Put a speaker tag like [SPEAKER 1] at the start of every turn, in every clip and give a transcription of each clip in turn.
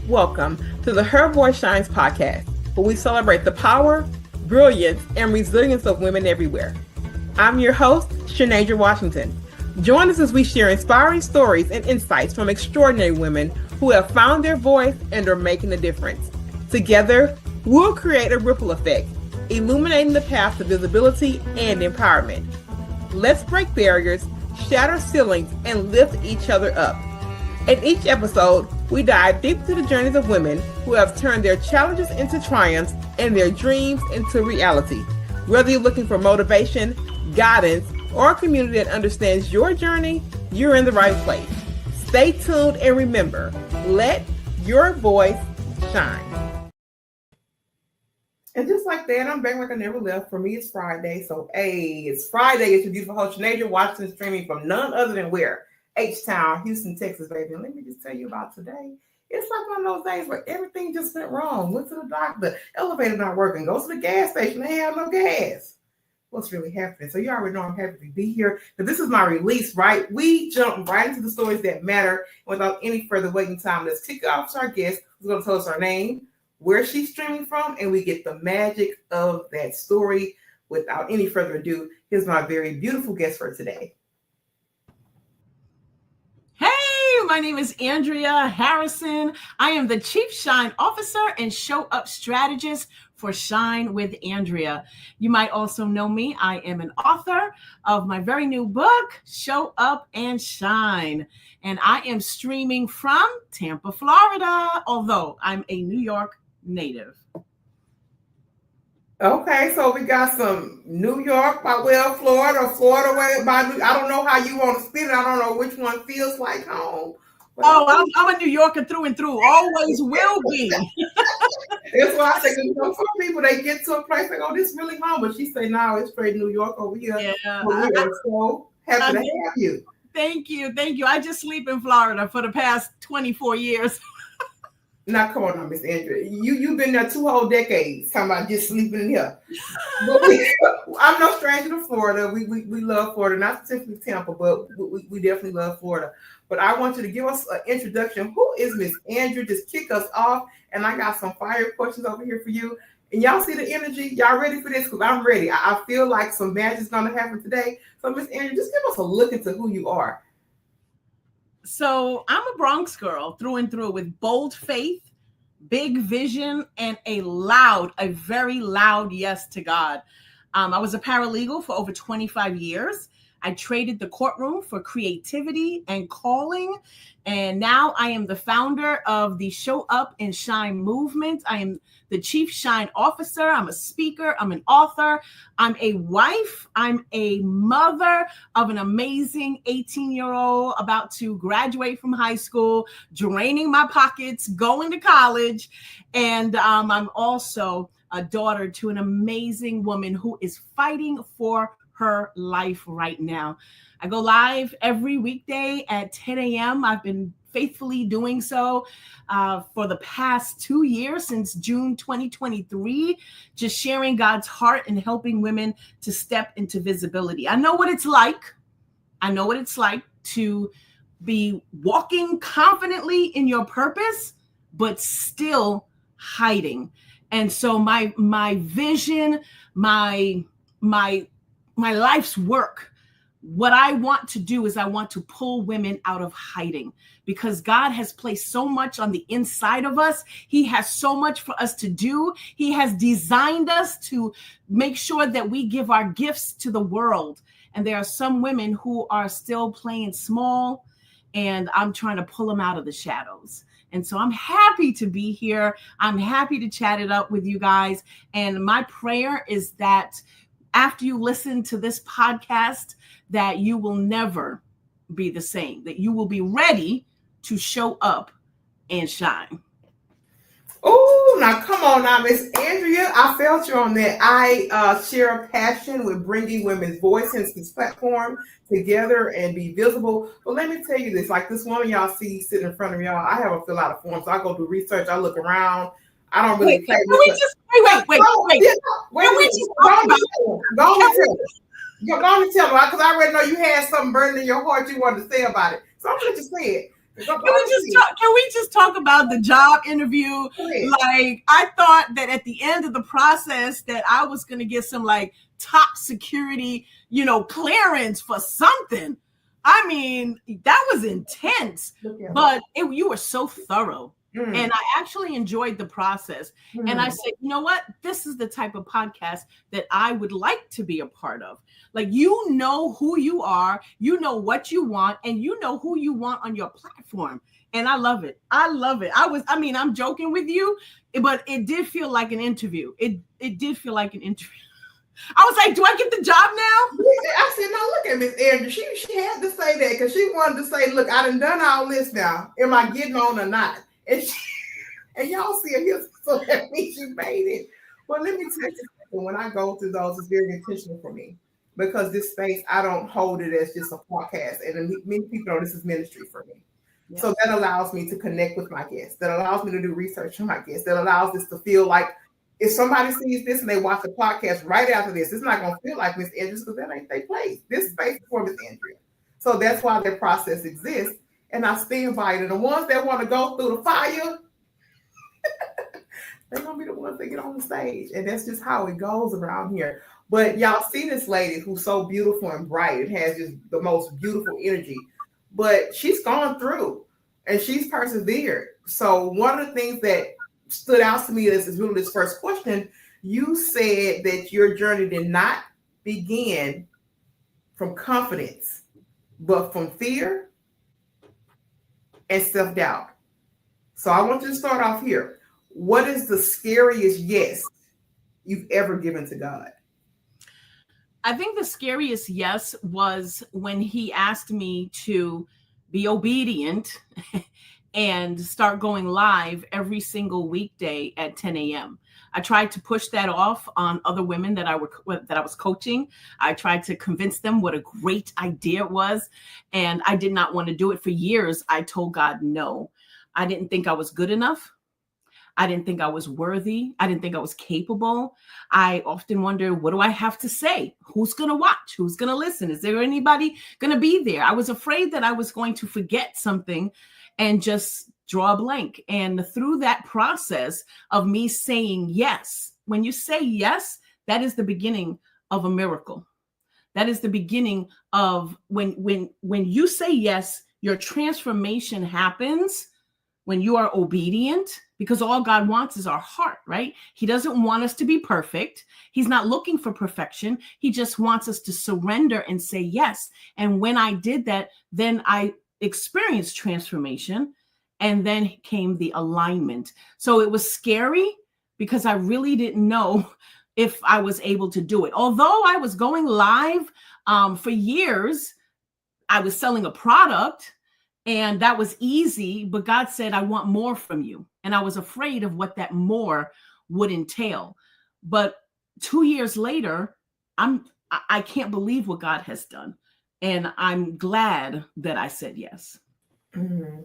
[SPEAKER 1] Welcome to the Her Voice Shines podcast, where we celebrate the power, brilliance, and resilience of women everywhere. I'm your host, Shanasia Washington. Join us as we share inspiring stories and insights from extraordinary women who have found their voice and are making a difference. Together, we'll create a ripple effect, illuminating the path to visibility and empowerment. Let's break barriers, shatter ceilings, and lift each other up. In each episode, we dive deep into the journeys of women who have turned their challenges into triumphs and their dreams into reality. Whether you're looking for motivation, guidance, or a community that understands your journey, you're in the right place. Stay tuned and remember, let your voice shine. And just like that, I'm back like I never left. For me, it's Friday. So, it's Friday. It's your beautiful host, Andrea Harrison, streaming from none other than where? H-Town, Houston, Texas, baby. And let me just tell you about today. It's like one of those days where everything just went wrong. Went to the doctor, elevator not working, goes to the gas station, they have no gas. What's really happening? So you already know I'm happy to be here. But this is my release, right? We jump right into the stories that matter. Without any further waiting time, let's kick off to our guest who's going to tell us her name, where she's streaming from, and we get the magic of that story. Without any further ado, here's my very beautiful guest for today.
[SPEAKER 2] My name is Andrea Harrison. I am the Chief Shine Officer and Show Up Strategist for Shine with Andrea. You might also know me. I am an author of my very new book, Show Up and Shine. And I am streaming from Tampa, Florida, although I'm a New York native.
[SPEAKER 1] Okay, so we got some New York by way of Florida, or Florida way by New. I don't know how you want to spin it. I don't know which one feels like home.
[SPEAKER 2] I'm a New Yorker through and through. Always will be.
[SPEAKER 1] That's why I say, some people, they get to a place, they go, this is really home. But she say, no, it's straight New York over here.
[SPEAKER 2] Yeah,
[SPEAKER 1] we are so happy to have you.
[SPEAKER 2] Thank you. I just sleep in Florida for the past 24 years.
[SPEAKER 1] Now, come on now, Miss Andrea. You've been there 2 whole decades talking about just sleeping in here. But I'm no stranger to Florida. We love Florida, not specifically Tampa, but we definitely love Florida. But I want you to give us an introduction. Who is Miss Andrea? Just kick us off. And I got some fire questions over here for you. And y'all see the energy? Y'all ready for this? Because I'm ready. I feel like some magic is going to happen today. So, Miss Andrea, just give us a look into who you are.
[SPEAKER 2] So I'm a Bronx girl through and through with bold faith, big vision, and a very loud yes to God. I was a paralegal for over 25 years. I traded the courtroom for creativity and calling. And now I am the founder of the Show Up and Shine movement. I am the Chief Shine Officer. I'm a speaker. I'm an author. I'm a wife. I'm a mother of an amazing 18-year-old about to graduate from high school, draining my pockets, going to college. And I'm also a daughter to an amazing woman who is fighting for her life right now. I go live every weekday at 10 a.m. I've been faithfully doing so for the past 2 years, since June 2023, just sharing God's heart and helping women to step into visibility. I know what it's like. To be walking confidently in your purpose, but still hiding. And so my vision, my life's work, what I want to do is I want to pull women out of hiding, because God has placed so much on the inside of us. He has so much for us to do. He has designed us to make sure that we give our gifts to the world. And there are some women who are still playing small, and I'm trying to pull them out of the shadows. And so I'm happy to be here. I'm happy to chat it up with you guys. And my prayer is that after you listen to this podcast, that you will never be the same, that you will be ready to show up and shine.
[SPEAKER 1] Oh, now come on now, Miss Andrea. I felt you on that. I share a passion with bringing women's voice into this platform together and be visible. But let me tell you this, like this woman y'all see sitting in front of y'all, I have a fill out of forms. So I go do research. I look around. I don't really play.
[SPEAKER 2] Wait.
[SPEAKER 1] Go on and tell me, because I already know you had something burning in your heart you wanted to say about it. So I'm going to just say it.
[SPEAKER 2] Can we just talk about the job interview? Like, I thought that at the end of the process that I was going to get some like top security, clearance for something. I mean, that was intense, but you were so thorough. And I actually enjoyed the process. And I said, you know what? This is the type of podcast that I would like to be a part of. Like, you know who you are, you know what you want, and you know who you want on your platform. And I love it. I love it. I'm joking with you, but it did feel like an interview. It did feel like an interview. I was like, do I get the job now?
[SPEAKER 1] I said, no, look at Miss Andrew. She had to say that because she wanted to say, look, I done all this now. Am I getting on or not? And y'all see it here, so that means you made it. Well, let me tell you something. When I go through those, it's very intentional for me because this space, I don't hold it as just a podcast. And many people know this is ministry for me. Yeah. So that allows me to connect with my guests. That allows me to do research on my guests. That allows this to feel like if somebody sees this and they watch the podcast right after this, it's not going to feel like Miss Andrea because that ain't their place. This space is for Miss Andrea. So that's why their process exists. And I stand by it. And the ones that want to go through the fire, they're going to be the ones that get on the stage. And that's just how it goes around here. But y'all see this lady who's so beautiful and bright. It has just the most beautiful energy. But she's gone through and she's persevered. So one of the things that stood out to me is really this first question. You said that your journey did not begin from confidence, but from fear and self-doubt. So I want you to start off here. What is the scariest yes you've ever given to God?
[SPEAKER 2] I think the scariest yes was when he asked me to be obedient and start going live every single weekday at 10 a.m. I tried to push that off on other women that I was coaching. I tried to convince them what a great idea it was. And I did not want to do it for years. I told God, no, I didn't think I was good enough. I didn't think I was worthy. I didn't think I was capable. I often wonder, what do I have to say? Who's going to watch? Who's going to listen? Is there anybody going to be there? I was afraid that I was going to forget something and just draw a blank. And through that process of me saying yes, when you say yes, that is the beginning of a miracle. That is the beginning of when you say yes, your transformation happens when you are obedient, because all God wants is our heart, right? He doesn't want us to be perfect. He's not looking for perfection. He just wants us to surrender and say yes. And when I did that, then I experienced transformation, and then came the alignment. So it was scary because I really didn't know if I was able to do it. Although I was going live for years, I was selling a product and that was easy, but God said, I want more from you. And I was afraid of what that more would entail. But 2 years later, I can't believe what God has done. And I'm glad that I said yes.
[SPEAKER 1] Mm-hmm.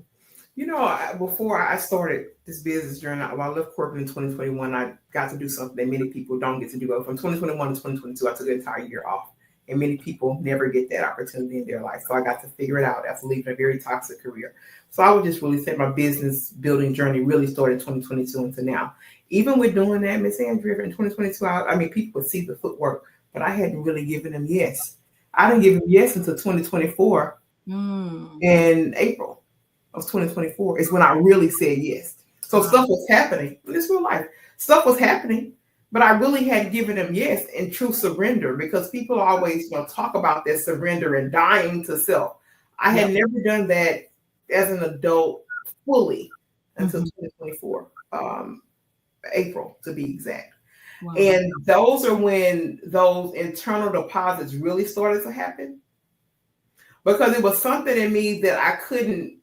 [SPEAKER 1] You know, before I started this business journey, while I left corporate in 2021, I got to do something that many people don't get to do. From 2021 to 2022, I took an entire year off. And many people never get that opportunity in their life. So I got to figure it out after leaving a very toxic career. So I would just really say my business building journey really started 2022 until now. Even with doing that, Miss Andrea, in 2022, I mean, people would see the footwork, but I hadn't really given them yes. I didn't give them yes until 2024. In April of 2024 is when I really said yes. So stuff was happening. This real life. Stuff was happening. But I really had given them yes in true surrender, because people always talk about that surrender and dying to self. I had never done that as an adult fully until 2024, April to be exact. Wow. And those are when those internal deposits really started to happen, because it was something in me that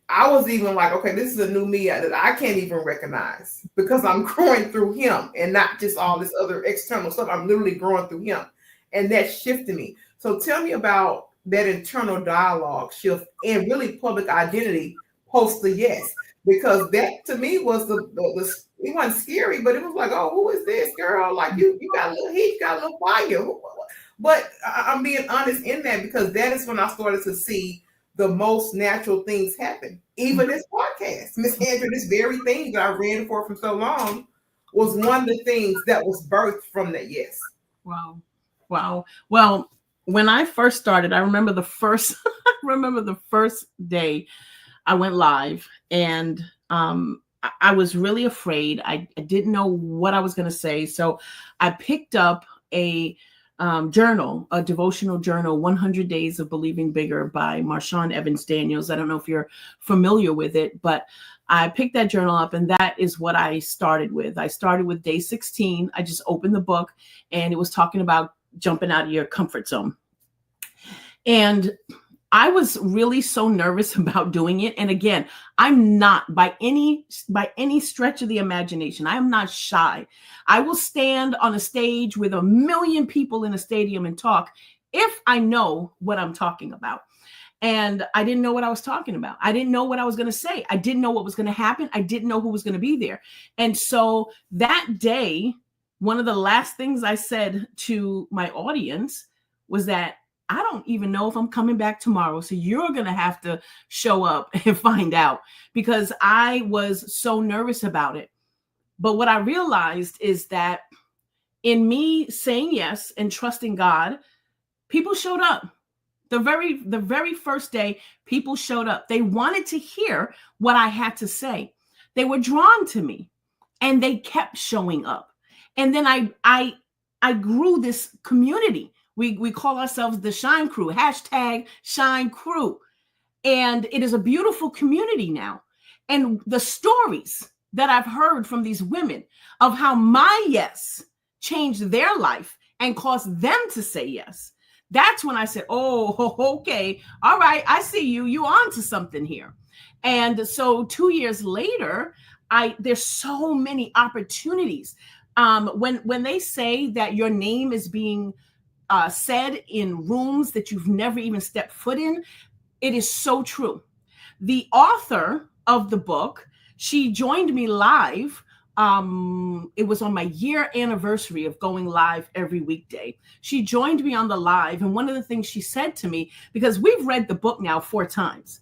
[SPEAKER 1] I was even like, okay, this is a new me that I can't even recognize, because I'm growing through him and not just all this other external stuff. I'm literally growing through him, and that shifted me. So tell me about that internal dialogue shift and really public identity post the yes, because that to me was it wasn't scary, but it was like, oh, who is this girl? Like you got a little heat, you got a little fire. But I'm being honest in that, because that is when I started to see the most natural things happen. Even this podcast, Miss Andrew, this very thing that I ran for so long was one of the things that was birthed from that. Yes.
[SPEAKER 2] Wow. Wow. Well, when I first started, I remember the first day I went live, and I was really afraid. I didn't know what I was going to say. So I picked up a journal, a devotional journal, 100 Days of Believing Bigger by Marshawn Evans Daniels. I don't know if you're familiar with it, but I picked that journal up, and that is what I started with. I started with day 16. I just opened the book, and it was talking about jumping out of your comfort zone. And I was really so nervous about doing it. And again, I'm not by any stretch of the imagination, I am not shy. I will stand on a stage with 1 million people in a stadium and talk if I know what I'm talking about. And I didn't know what I was talking about. I didn't know what I was going to say. I didn't know what was going to happen. I didn't know who was going to be there. And so that day, one of the last things I said to my audience was that I don't even know if I'm coming back tomorrow. So you're going to have to show up and find out, because I was so nervous about it. But what I realized is that in me saying yes and trusting God, people showed up. The very first day, people showed up. They wanted to hear what I had to say. They were drawn to me, and they kept showing up. And then I grew this community. We call ourselves the Shine Crew, #Shine Crew. And it is a beautiful community now. And the stories that I've heard from these women of how my yes changed their life and caused them to say yes. That's when I said, oh, okay. All right. I see you. You on to something here. And so 2 years later, there's so many opportunities. When they say that your name is being said in rooms that you've never even stepped foot in, it is so true. The author of the book, she joined me live. It was on my year anniversary of going live every weekday. She joined me on the live. And one of the things she said to me, because we've read the book now 4 times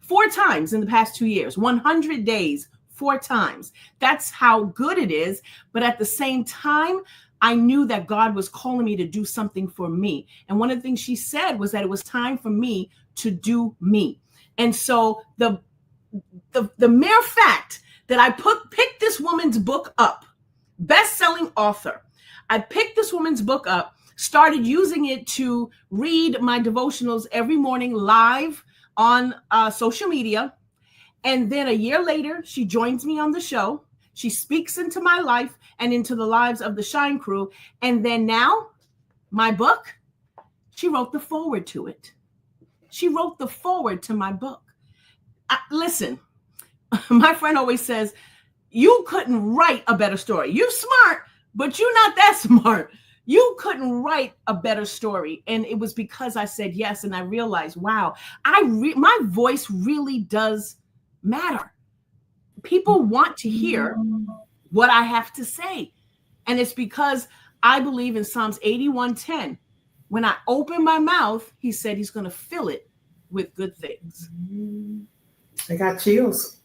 [SPEAKER 2] in the past 2 years, 100 days, 4 times. That's how good it is. But at the same time, I knew that God was calling me to do something for me. And one of the things she said was that it was time for me to do me. And so the mere fact that I picked this woman's book up, best-selling author, I picked this woman's book up, started using it to read my devotionals every morning live on social media. And then a year later, she joins me on the show. She speaks into my life and into the lives of the Shine Crew. And then now, my book, she wrote the foreword to it. She wrote the foreword to my book. Listen, my friend always says, you couldn't write a better story. You're smart, but you're not that smart. You couldn't write a better story. And it was because I said yes. And I realized, wow, my voice really does matter. People want to hear what I have to say. And it's because I believe in Psalms 81:10. When I open my mouth, he said he's going to fill it with good things.
[SPEAKER 1] I got chills.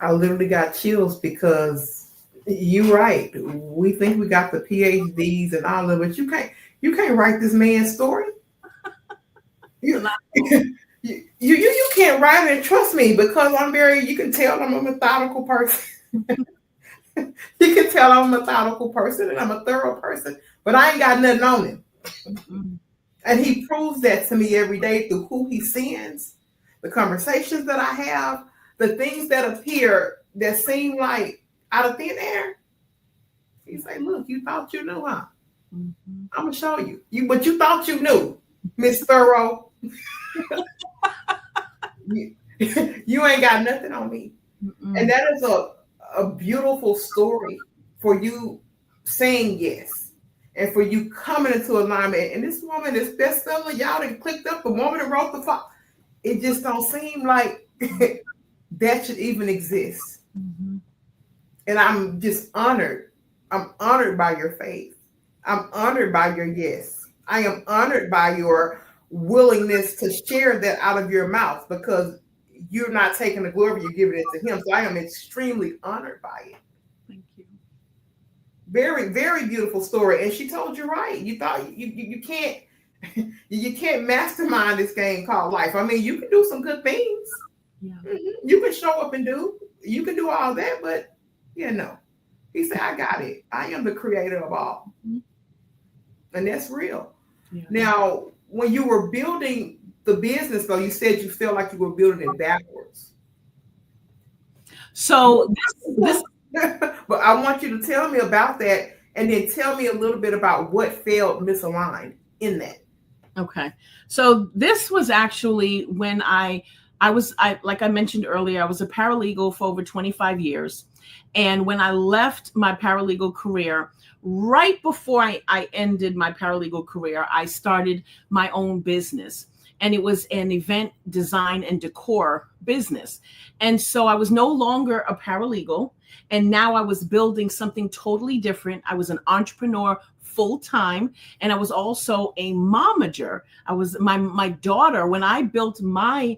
[SPEAKER 1] I literally got chills because you're right. We think we got the PhDs and all of it, but you can't write this man's story. You can't write it, and trust me, because you can tell I'm a methodical person. You can tell I'm a methodical person and I'm a thorough person, but I ain't got nothing on him. And he proves that to me every day through who he sends, the conversations that I have, the things that appear that seem like out of thin air. He's like, look, you thought you knew, huh? Mm-hmm. I'm going to show you. But you thought you knew, Miss Thorough. You ain't got nothing on me. Mm-mm. And that is a beautiful story for you saying yes and for you coming into alignment. And this woman is bestseller. Y'all done clicked up the woman that wrote the file. It just don't seem like that should even exist. Mm-hmm. And I'm just honored. I'm honored by your faith. I'm honored by your yes. I am honored by your willingness to share that out of your mouth, because you're not taking the glory, you're giving it to him. So I am extremely honored by it.
[SPEAKER 2] Thank you.
[SPEAKER 1] Very, very beautiful story. And she told you right. You thought you can't you can't mastermind this game called life. I mean, you can do some good things.
[SPEAKER 2] Yeah.
[SPEAKER 1] You can show up and you can do all that, but he said, I got it. I am the creator of all. And that's real.
[SPEAKER 2] Yeah.
[SPEAKER 1] Now, when you were building the business, though, you said you felt like you were building it backwards.
[SPEAKER 2] So this
[SPEAKER 1] but I want you to tell me about that, and then tell me a little bit about what failed misaligned in that.
[SPEAKER 2] Okay. So this was actually when I like I mentioned earlier, I was a paralegal for over 25 years. And when I left my paralegal career, right before I ended my paralegal career, I started my own business. And it was an event design and decor business. And so I was no longer a paralegal. And now I was building something totally different. I was an entrepreneur full time. And I was also a momager. I was my daughter, when I built my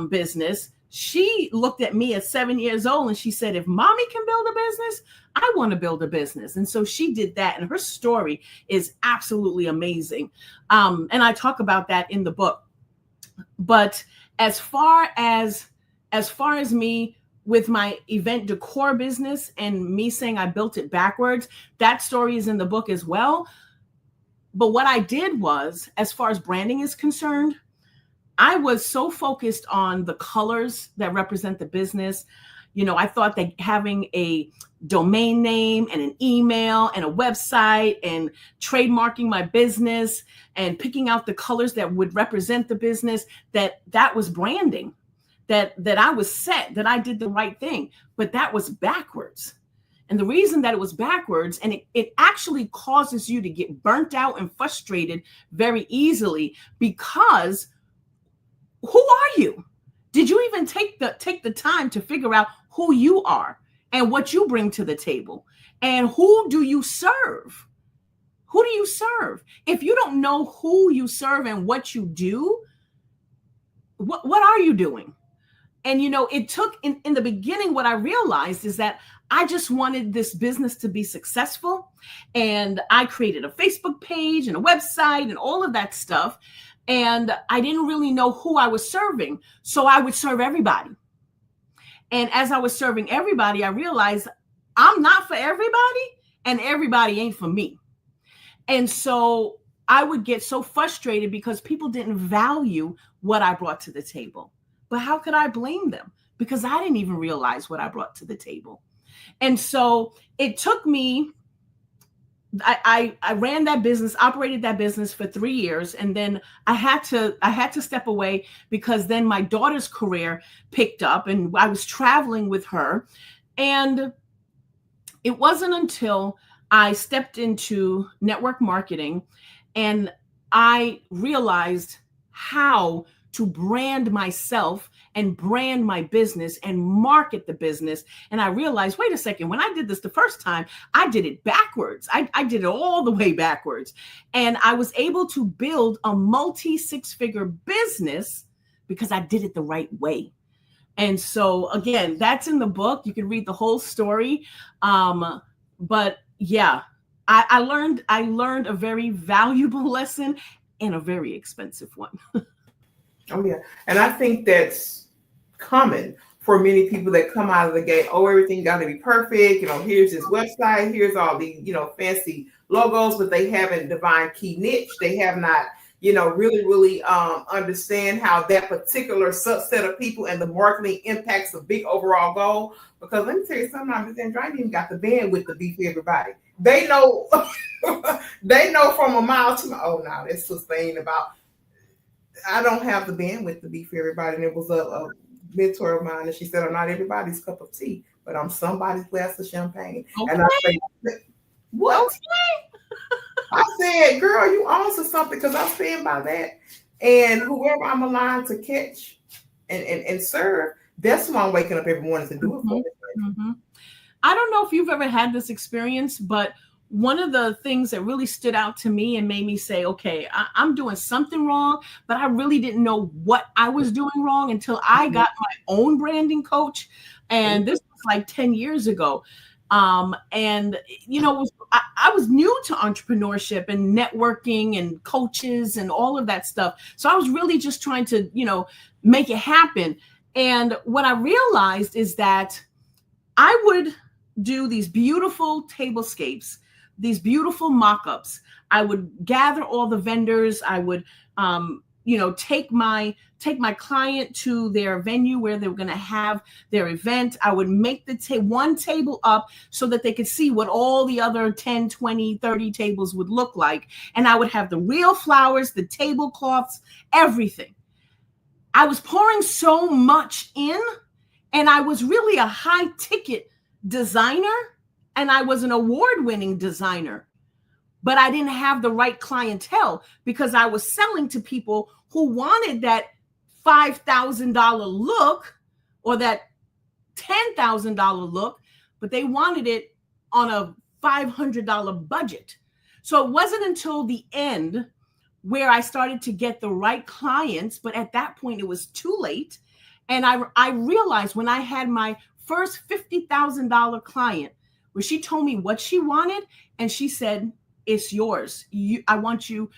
[SPEAKER 2] business, she looked at me at 7 years old and she said, if mommy can build a business, I want to build a business. And so she did that. And her story is absolutely amazing. And I talk about that in the book. But as far as me with my event decor business and me saying I built it backwards, that story is in the book as well. But what I did was, as far as branding is concerned, I was so focused on the colors that represent the business. I thought that having a domain name and an email and a website and trademarking my business and picking out the colors that would represent the business, that was branding, that I was set, that I did the right thing. But that was backwards. And the reason that it was backwards, and it actually causes you to get burnt out and frustrated very easily, because who are you? Did you even take the time to figure out who you are and what you bring to the table? And who do you serve? Who do you serve? If you don't know who you serve and what you do, what are you doing? And, it took in the beginning, what I realized is that I just wanted this business to be successful. And I created a Facebook page and a website and all of that stuff. And I didn't really know who I was serving. So I would serve everybody. And as I was serving everybody, I realized I'm not for everybody and everybody ain't for me. And so I would get so frustrated because people didn't value what I brought to the table. But how could I blame them? Because I didn't even realize what I brought to the table. And so it took me, I ran that business, operated that business for 3 years. And then I had to step away because then my daughter's career picked up and I was traveling with her. And it wasn't until I stepped into network marketing and I realized how to brand myself and brand my business and market the business. And I realized, wait a second, when I did this the first time, I did it backwards. I did it all the way backwards. And I was able to build a multi-six-figure business because I did it the right way. And so again, that's in the book. You can read the whole story. But yeah, I learned a very valuable lesson and a very expensive one.
[SPEAKER 1] Oh yeah. And I think that's common for many people that come out of the gate. Oh, everything got to be perfect. Here's this website. Here's all the, fancy logos, but they haven't defined key niche. They have not, really understand how that particular subset of people and the marketing impacts the big overall goal. Because let me tell you something, Andrea ain't even got the bandwidth to be for everybody. They know, from a mile to mile. Oh, no, that's just ain't about. I don't have the bandwidth to be for everybody. And it was a mentor of mine, and she said, I'm not everybody's cup of tea, but I'm somebody's glass of champagne. Okay. And I said, what? Okay. I said, girl, you on to something, because I stand by that. And whoever I'm aligned to catch and serve, that's why I'm waking up every morning to do it for.
[SPEAKER 2] Mm-hmm. I don't know if you've ever had this experience, but one of the things that really stood out to me and made me say, okay, I'm doing something wrong, but I really didn't know what I was doing wrong until I got my own branding coach. And this was like 10 years ago. And, I was new to entrepreneurship and networking and coaches and all of that stuff. So I was really just trying to, make it happen. And what I realized is that I would do these beautiful tablescapes, these beautiful mock-ups. I would gather all the vendors. I would, take my client to their venue where they were going to have their event. I would make one table up so that they could see what all the other 10, 20, 30 tables would look like. And I would have the real flowers, the tablecloths, everything. I was pouring so much in, and I was really a high ticket designer, and I was an award-winning designer, but I didn't have the right clientele because I was selling to people who wanted that $5,000 look or that $10,000 look, but they wanted it on a $500 budget. So it wasn't until the end where I started to get the right clients, but at that point it was too late. And I realized when I had my first $50,000 client, where she told me what she wanted, and she said, it's yours. I want your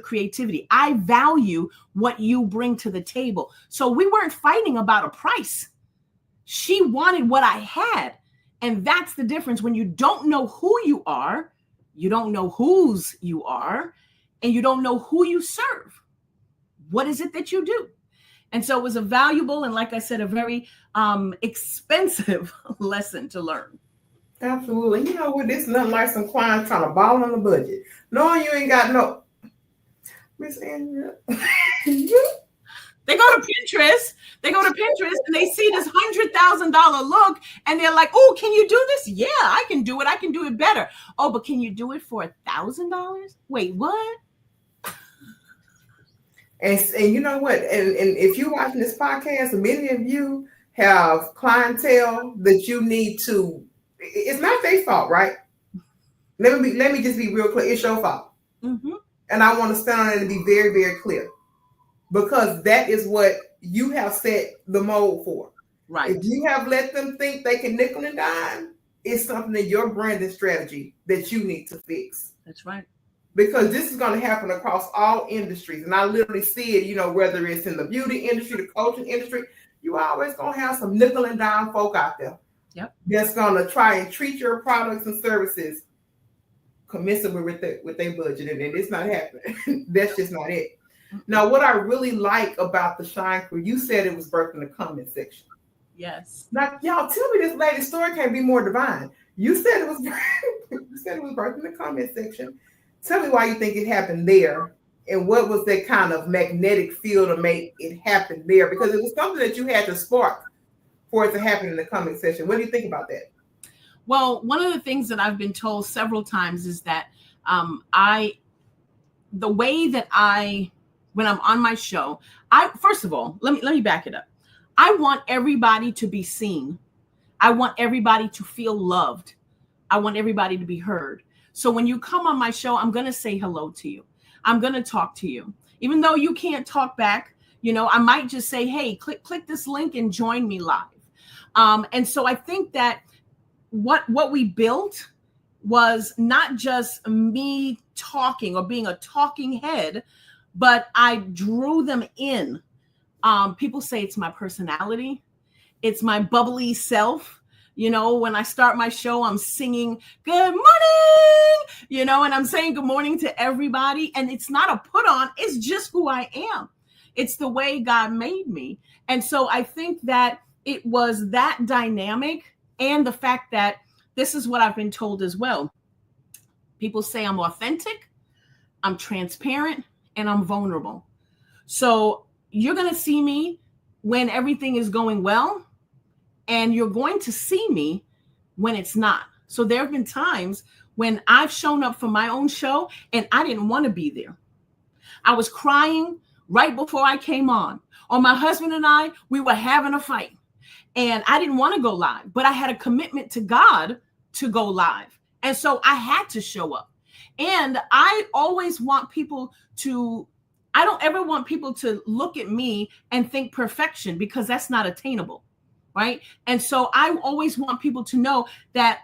[SPEAKER 2] creativity. I value what you bring to the table. So we weren't fighting about a price. She wanted what I had. And that's the difference. When you don't know who you are, you don't know whose you are, and you don't know who you serve. What is it that you do? And so it was a valuable and, like I said, a very expensive lesson to learn.
[SPEAKER 1] Absolutely. You know what? This is nothing like some clients trying to ball on the budget. Knowing you ain't got no. Miss Andrea.
[SPEAKER 2] They go to Pinterest. And they see this $100,000 look, and they're like, "Oh, can you do this? Yeah, I can do it. I can do it better. Oh, but can you do it for $1,000? Wait, what?"
[SPEAKER 1] And you know what? And if you're watching this podcast, many of you have clientele that you need to. It's not their fault, right? Let me just be real clear. It's your fault.
[SPEAKER 2] Mm-hmm.
[SPEAKER 1] And I want to stand on it and be very, very clear, because that is what you have set the mold for.
[SPEAKER 2] Right.
[SPEAKER 1] If you have let them think they can nickel and dime, it's something in your branding strategy that you need to fix.
[SPEAKER 2] That's right.
[SPEAKER 1] Because this is going to happen across all industries. And I literally see it, whether it's in the beauty industry, the coaching industry, you always going to have some nickel and dime folk out there.
[SPEAKER 2] Yep.
[SPEAKER 1] That's going to try and treat your products and services commensurate with their budget. And it's not happening. That's just not it. Now, what I really like about the Shine Crew, you said it was birthed in the comment section.
[SPEAKER 2] Yes.
[SPEAKER 1] Now, y'all tell me this lady's story can't be more divine. You said it was birthed in the comment section. Tell me why you think it happened there, and what was that kind of magnetic field to make it happen there? Because it was something that you had to spark for it to happen in the comment section. What do you think about that?
[SPEAKER 2] Well, one of the things that I've been told several times is that the way that when I'm on my show, first of all, let me back it up. I want everybody to be seen. I want everybody to feel loved. I want everybody to be heard. So when you come on my show, I'm going to say hello to you. I'm going to talk to you. Even though you can't talk back, I might just say, hey, click this link and join me live. And so I think that what we built was not just me talking or being a talking head, but I drew them in. People say it's my personality. It's my bubbly self. When I start my show, I'm singing good morning, and I'm saying good morning to everybody. And it's not a put on. It's just who I am. It's the way God made me. And so I think that it was that dynamic, and the fact that this is what I've been told as well. People say I'm authentic, I'm transparent, and I'm vulnerable. So you're going to see me when everything is going well, and you're going to see me when it's not. So there have been times when I've shown up for my own show and I didn't want to be there. I was crying right before I came on. Or my husband and I, we were having a fight and I didn't want to go live, but I had a commitment to God to go live. And so I had to show up. And I always want people to, I don't ever want people to look at me and think perfection, because that's not attainable, right? And so I always want people to know that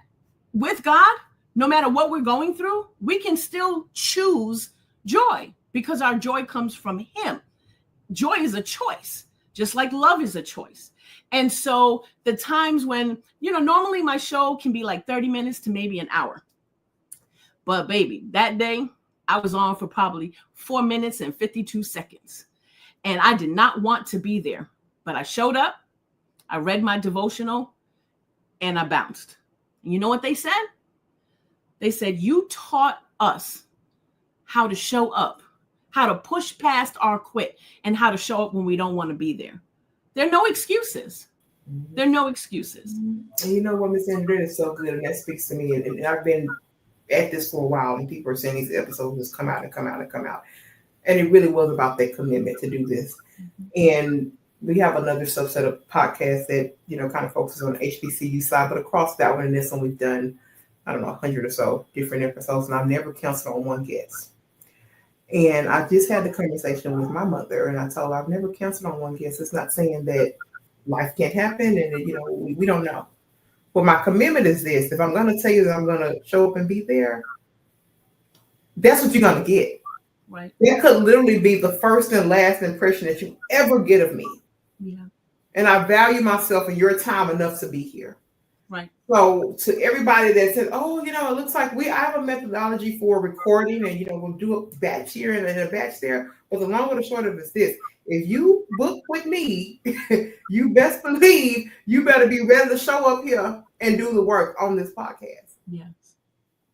[SPEAKER 2] with God, no matter what we're going through, we can still choose joy, because our joy comes from him. Joy is a choice, just like love is a choice. And so the times when, normally my show can be like 30 minutes to maybe an hour. But baby, that day I was on for probably 4 minutes and 52 seconds. And I did not want to be there, but I showed up, I read my devotional, and I bounced. You know what they said? They said, you taught us how to show up, how to push past our quit, and how to show up when we don't want to be there. There are no excuses. There are no excuses.
[SPEAKER 1] And you know what, Miss Andrea, is so good, and that speaks to me. And I've been at this for a while, and people are saying these episodes just come out and come out and come out. And it really was about that commitment to do this. And we have another subset of podcasts that, kind of focuses on the HBCU side, but across that one and this one, we've done, 100 or so different episodes, and I've never canceled on one guest. And I just had the conversation with my mother, and I told her I've never canceled on one guest. It's not saying that life can't happen, and we don't know. But my commitment is this: if I'm going to tell you that I'm going to show up and be there, that's what you're going to get.
[SPEAKER 2] Right.
[SPEAKER 1] That could literally be the first and last impression that you ever get of me.
[SPEAKER 2] Yeah.
[SPEAKER 1] And I value myself and your time enough to be here.
[SPEAKER 2] Right.
[SPEAKER 1] So to everybody that said, oh, it looks like I have a methodology for recording, and we'll do a batch here and a batch there. But the long and the short of it is this: if you book with me, you best believe you better be ready to show up here and do the work on this podcast.
[SPEAKER 2] Yes.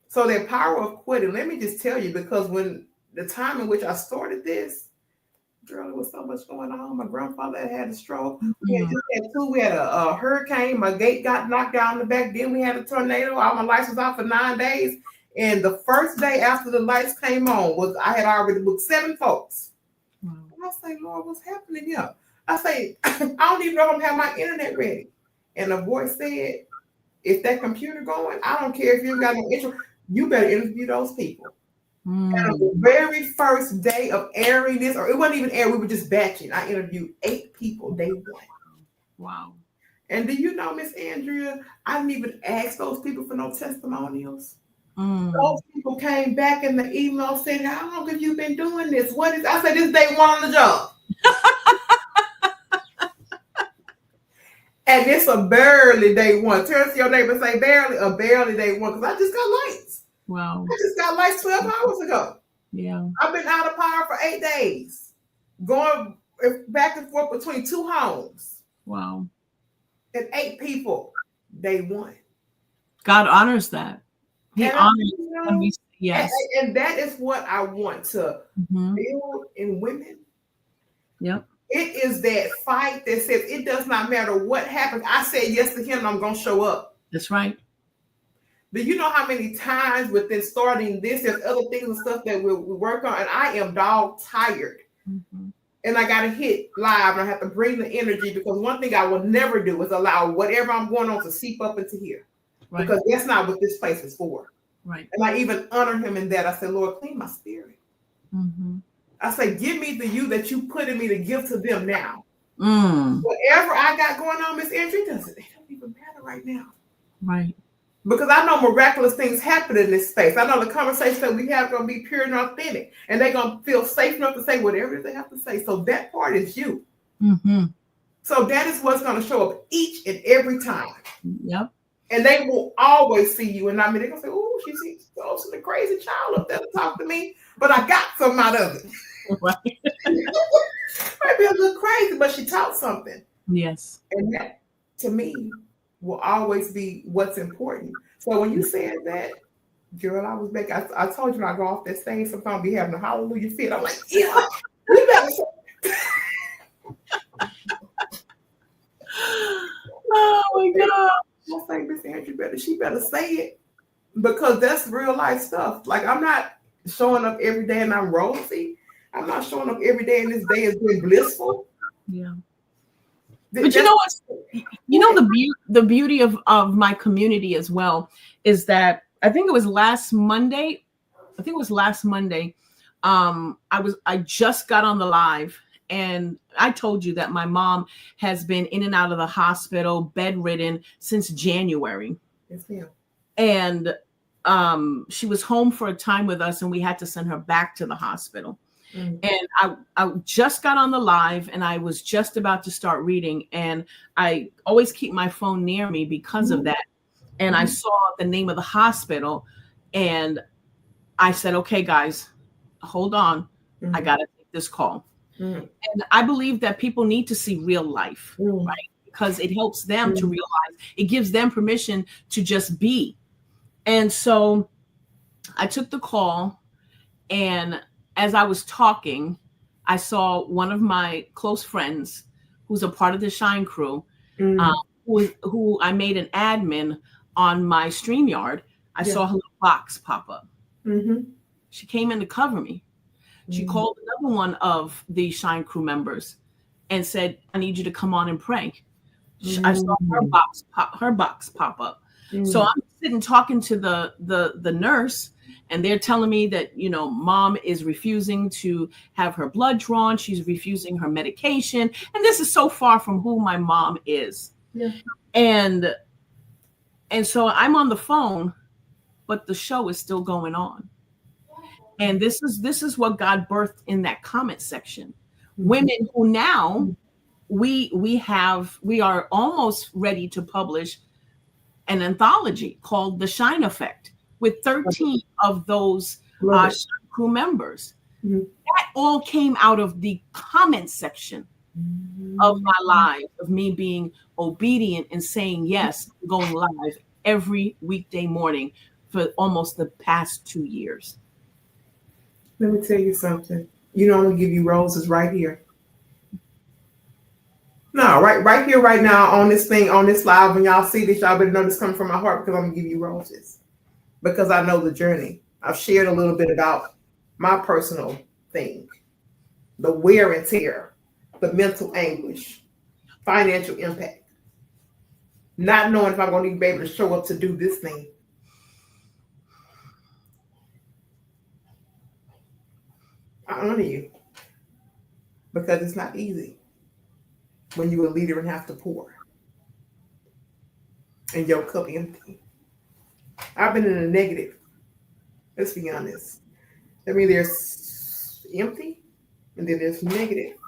[SPEAKER 1] So that power of quitting, let me just tell you, because when the time in which I started this, girl, there was so much going on. My grandfather had a stroke. We had a hurricane. My gate got knocked out in the back. Then we had a tornado. All my lights was out for 9 days. And the first day after the lights came on I had already booked 7 folks. Wow. And I say, Lord, what's happening here? I say, I don't even know if I'm having my internet ready. And the voice said, if that computer going, I don't care if you got no intro, you better interview those people. And on the very first day of airing this, or it wasn't even air, we were just batching. I interviewed 8 people day one.
[SPEAKER 2] Wow.
[SPEAKER 1] And do you know, Miss Andrea, I didn't even ask those people for no testimonials. Those people came back in the email saying, how long have you been doing this? What is, I said, this day one on the job. And it's a barely day one. Turn to your neighbor and say, barely day one, because I just got lights.
[SPEAKER 2] Wow.
[SPEAKER 1] I just got lights 12 hours ago.
[SPEAKER 2] Yeah.
[SPEAKER 1] I've been out of power for 8 days, going back and forth between 2 homes.
[SPEAKER 2] Wow.
[SPEAKER 1] And 8 people, day one.
[SPEAKER 2] God honors that. He honors when we say yes.
[SPEAKER 1] And that is what I want to build in women.
[SPEAKER 2] Yep.
[SPEAKER 1] It is that fight that says it does not matter what happens. I said yes to him, and I'm going to show up.
[SPEAKER 2] That's right.
[SPEAKER 1] Do you know how many times within starting this, there's other things and stuff that we work on, and I am dog tired. And I got to hit live, and I have to bring the energy, because one thing I will never do is allow whatever I'm going on to seep up into here. Right. Because that's not what this place is for.
[SPEAKER 2] Right.
[SPEAKER 1] And I even honor him in that. I said, Lord, clean my spirit. I say, give me the you that you put in me to give to them now. Whatever I got going on, Miss Andrea, it don't even matter right now.
[SPEAKER 2] Right.
[SPEAKER 1] Because I know miraculous things happen in this space. I know the conversations that we have are going to be pure and authentic. And they're going to feel safe enough to say whatever they have to say. So that part is you. So that is what's going to show up each and every time.
[SPEAKER 2] Yep.
[SPEAKER 1] And they will always see you. And I mean, they're going to say, oh, she's the crazy child up there to talk to me. But I got something out of it.
[SPEAKER 2] Right.
[SPEAKER 1] Might be a little crazy, but she taught something.
[SPEAKER 2] Yes.
[SPEAKER 1] And that, to me, will always be what's important. So when you said that, girl, I was back. I told you when I go off that stage, sometimes be having a hallelujah fit. I'm like, yeah, you better say.
[SPEAKER 2] Oh my God.
[SPEAKER 1] I think Miss Andrea she better say it, because that's real life stuff. Like, I'm not showing up every day and I'm rosy. I'm not showing up every day and this day has been blissful.
[SPEAKER 2] Yeah. But you know what? You know, the beauty of my community as well is that I think it was last Monday. I think it was last Monday. I just got on the live, and I told you that my mom has been in and out of the hospital, bedridden since January.
[SPEAKER 1] Yes, ma'am.
[SPEAKER 2] And she was home for a time with us, and we had to send her back to the hospital.
[SPEAKER 1] Mm.
[SPEAKER 2] And I just got on the live, and I was just about to start reading, and I always keep my phone near me because of that. And I saw the name of the hospital, and I said, okay, guys, hold on. I got to take this call. And I believe that people need to see real life, right? Because it helps them to realize, it gives them permission to just be. And so I took the call, and as I was talking, I saw one of my close friends who's a part of the Shine crew, who I made an admin on my StreamYard. I saw her little box pop up. She came in to cover me. She called another one of the Shine crew members and said, I need you to come on and pray. I saw her box pop up. So I'm sitting talking to the nurse, and they're telling me that, mom is refusing to have her blood drawn. She's refusing her medication. And this is so far from who my mom is.
[SPEAKER 1] Yeah.
[SPEAKER 2] And so I'm on the phone, but the show is still going on. And this is what God birthed in that comment section. Women who now we are almost ready to publish an anthology called The Shine Effect with 13 of those Shine crew members. That all came out of the comment section of my live, of me being obedient and saying yes, going live every weekday morning for almost the past 2 years.
[SPEAKER 1] Let me tell you something. I'm gonna give you roses right here. No, right here, right now, on this thing, on this live. When y'all see this, y'all better know this coming from my heart, because I'm gonna give you roses. Because I know the journey. I've shared a little bit about my personal thing, the wear and tear, the mental anguish, financial impact, not knowing if I'm gonna even be able to show up to do this thing. I honor you, because it's not easy when you're a leader and have to pour and your cup empty. I've been in a negative. Let's be honest. I mean, there's empty, and then there's negative.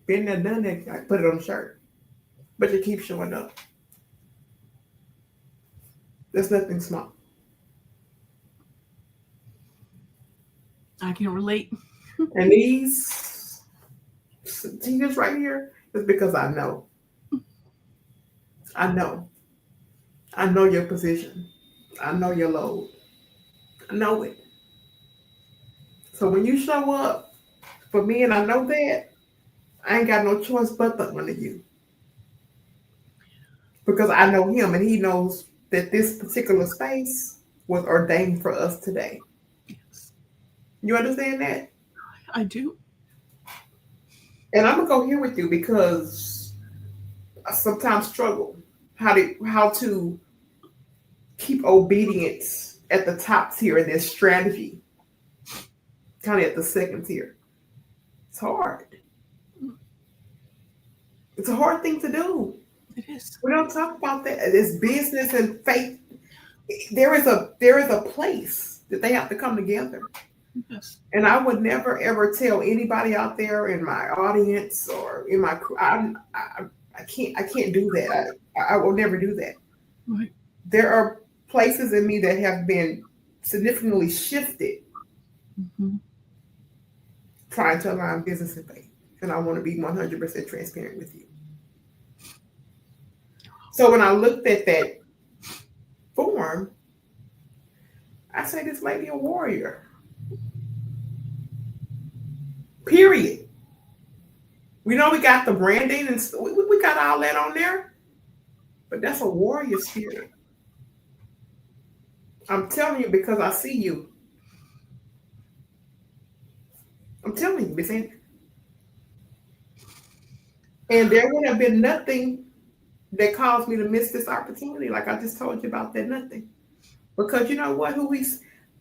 [SPEAKER 1] Been there, done that. I put it on a shirt, but you keep showing up. There's nothing small.
[SPEAKER 2] I can relate.
[SPEAKER 1] And these tears right here is because I know. I know. I know your position. I know your load. I know it. So when you show up for me, and I know that, I ain't got no choice but to honor you. Because I know him, and he knows that this particular space was ordained for us today.
[SPEAKER 2] Yes.
[SPEAKER 1] You understand that?
[SPEAKER 2] I do.
[SPEAKER 1] And I'm gonna go here with you, because I sometimes struggle how to keep obedience at the top tier and their strategy kind of at the second tier. It's hard. It's a hard thing to do.
[SPEAKER 2] It is.
[SPEAKER 1] We don't talk about that. It's business and faith. There is a place that they have to come together.
[SPEAKER 2] Yes.
[SPEAKER 1] And I would never ever tell anybody out there in my audience or in my I can't do that. I will never do that.
[SPEAKER 2] Right.
[SPEAKER 1] There are places in me that have been significantly shifted trying to align business and faith. And I want to be 100% transparent with you. So when I looked at that form, I say this lady a warrior. Period. We know we got the branding and we got all that on there, but that's a warrior spirit. I'm telling you, because I see you. I'm telling you, Miss Andrea. And there would have been nothing that caused me to miss this opportunity. Like I just told you about that nothing. Because you know what?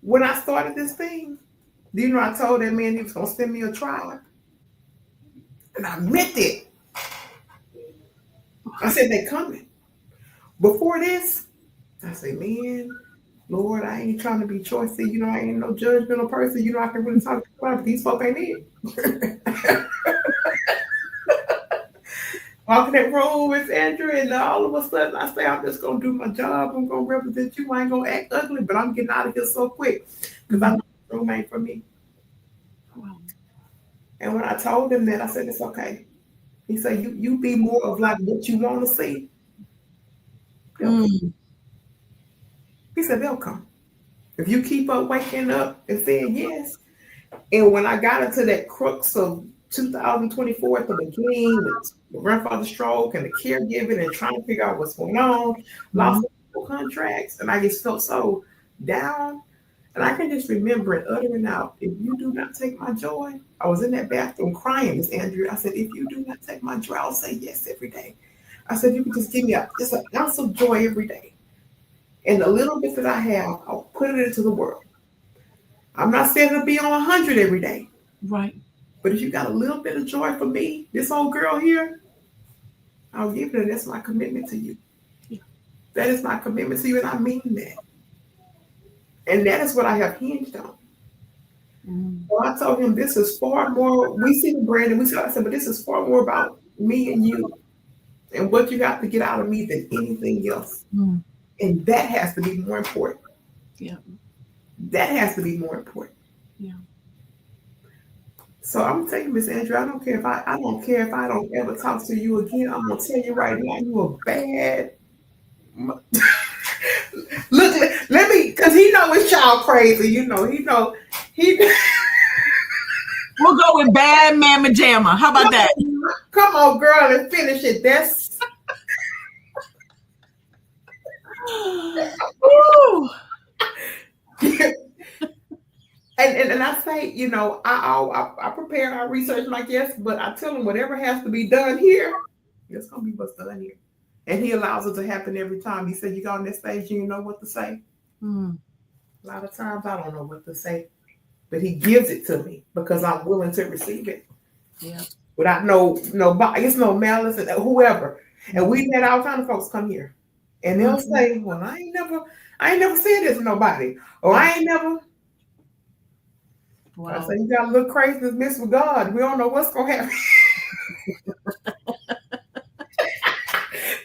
[SPEAKER 1] When I started this thing, you know, I told that man he was gonna send me a tribe. And I meant it. I said they coming. Before this, I said, man, Lord, I ain't trying to be choicy. You know, I ain't no judgmental person. You know, I can really talk to people, but these folk ain't it. Walking that room with Andrea, and all of a sudden I say, I'm just gonna do my job. I'm gonna represent you. I ain't gonna act ugly, but I'm getting out of here so quick because I know the room ain't for me. And when I told him that, I said, it's okay. He said, you be more of like what you want to see. He said, they'll come. If you keep up waking up and saying yes. And when I got into that crux of 2024 at the beginning with the grandfather stroke and the caregiving and trying to figure out what's going on, lost contracts, and I just felt so down. And I can just remember it uttering out, if you do not take my joy, I was in that bathroom crying, Miss Andrea. I said, if you do not take my joy, I'll say yes every day. I said, you can just give me just an ounce of joy every day. And the little bit that I have, I'll put it into the world. I'm not saying it'll be on 100 every day.
[SPEAKER 2] Right.
[SPEAKER 1] But if you got a little bit of joy for me, this old girl here, I'll give it. And that's my commitment to you. Yeah. That is my commitment to you. And I mean that. And that is what I have hinged on. So I told him this is far more, we see the brand and I said, but this is far more about me and you and what you got to get out of me than anything else. And that has to be more important.
[SPEAKER 2] Yeah.
[SPEAKER 1] That has to be more important.
[SPEAKER 2] Yeah.
[SPEAKER 1] So I'm telling you, Miss Andrea, I don't care if I don't ever talk to you again. I'm gonna tell you right now, you are bad. Look, let me, because he know it's child crazy. You know, he.
[SPEAKER 2] We'll go with bad mamma jamma. How about that?
[SPEAKER 1] Come on, girl, and finish it. That's. And I say, you know, I prepare, I research my guests, but I tell them whatever has to be done here, it's gonna be what's done here. And he allows it to happen every time. He said, you go on this stage, you know what to say. A lot of times I don't know what to say, but he gives it to me because I'm willing to receive it.
[SPEAKER 2] Yeah.
[SPEAKER 1] Without no bias, no malice, and whoever. And we've had all kind of folks come here, and they'll say, "Well, I ain't never said this to nobody, or I ain't never." Wow. I say, you got a little craziness mixed with God. We don't know what's gonna happen.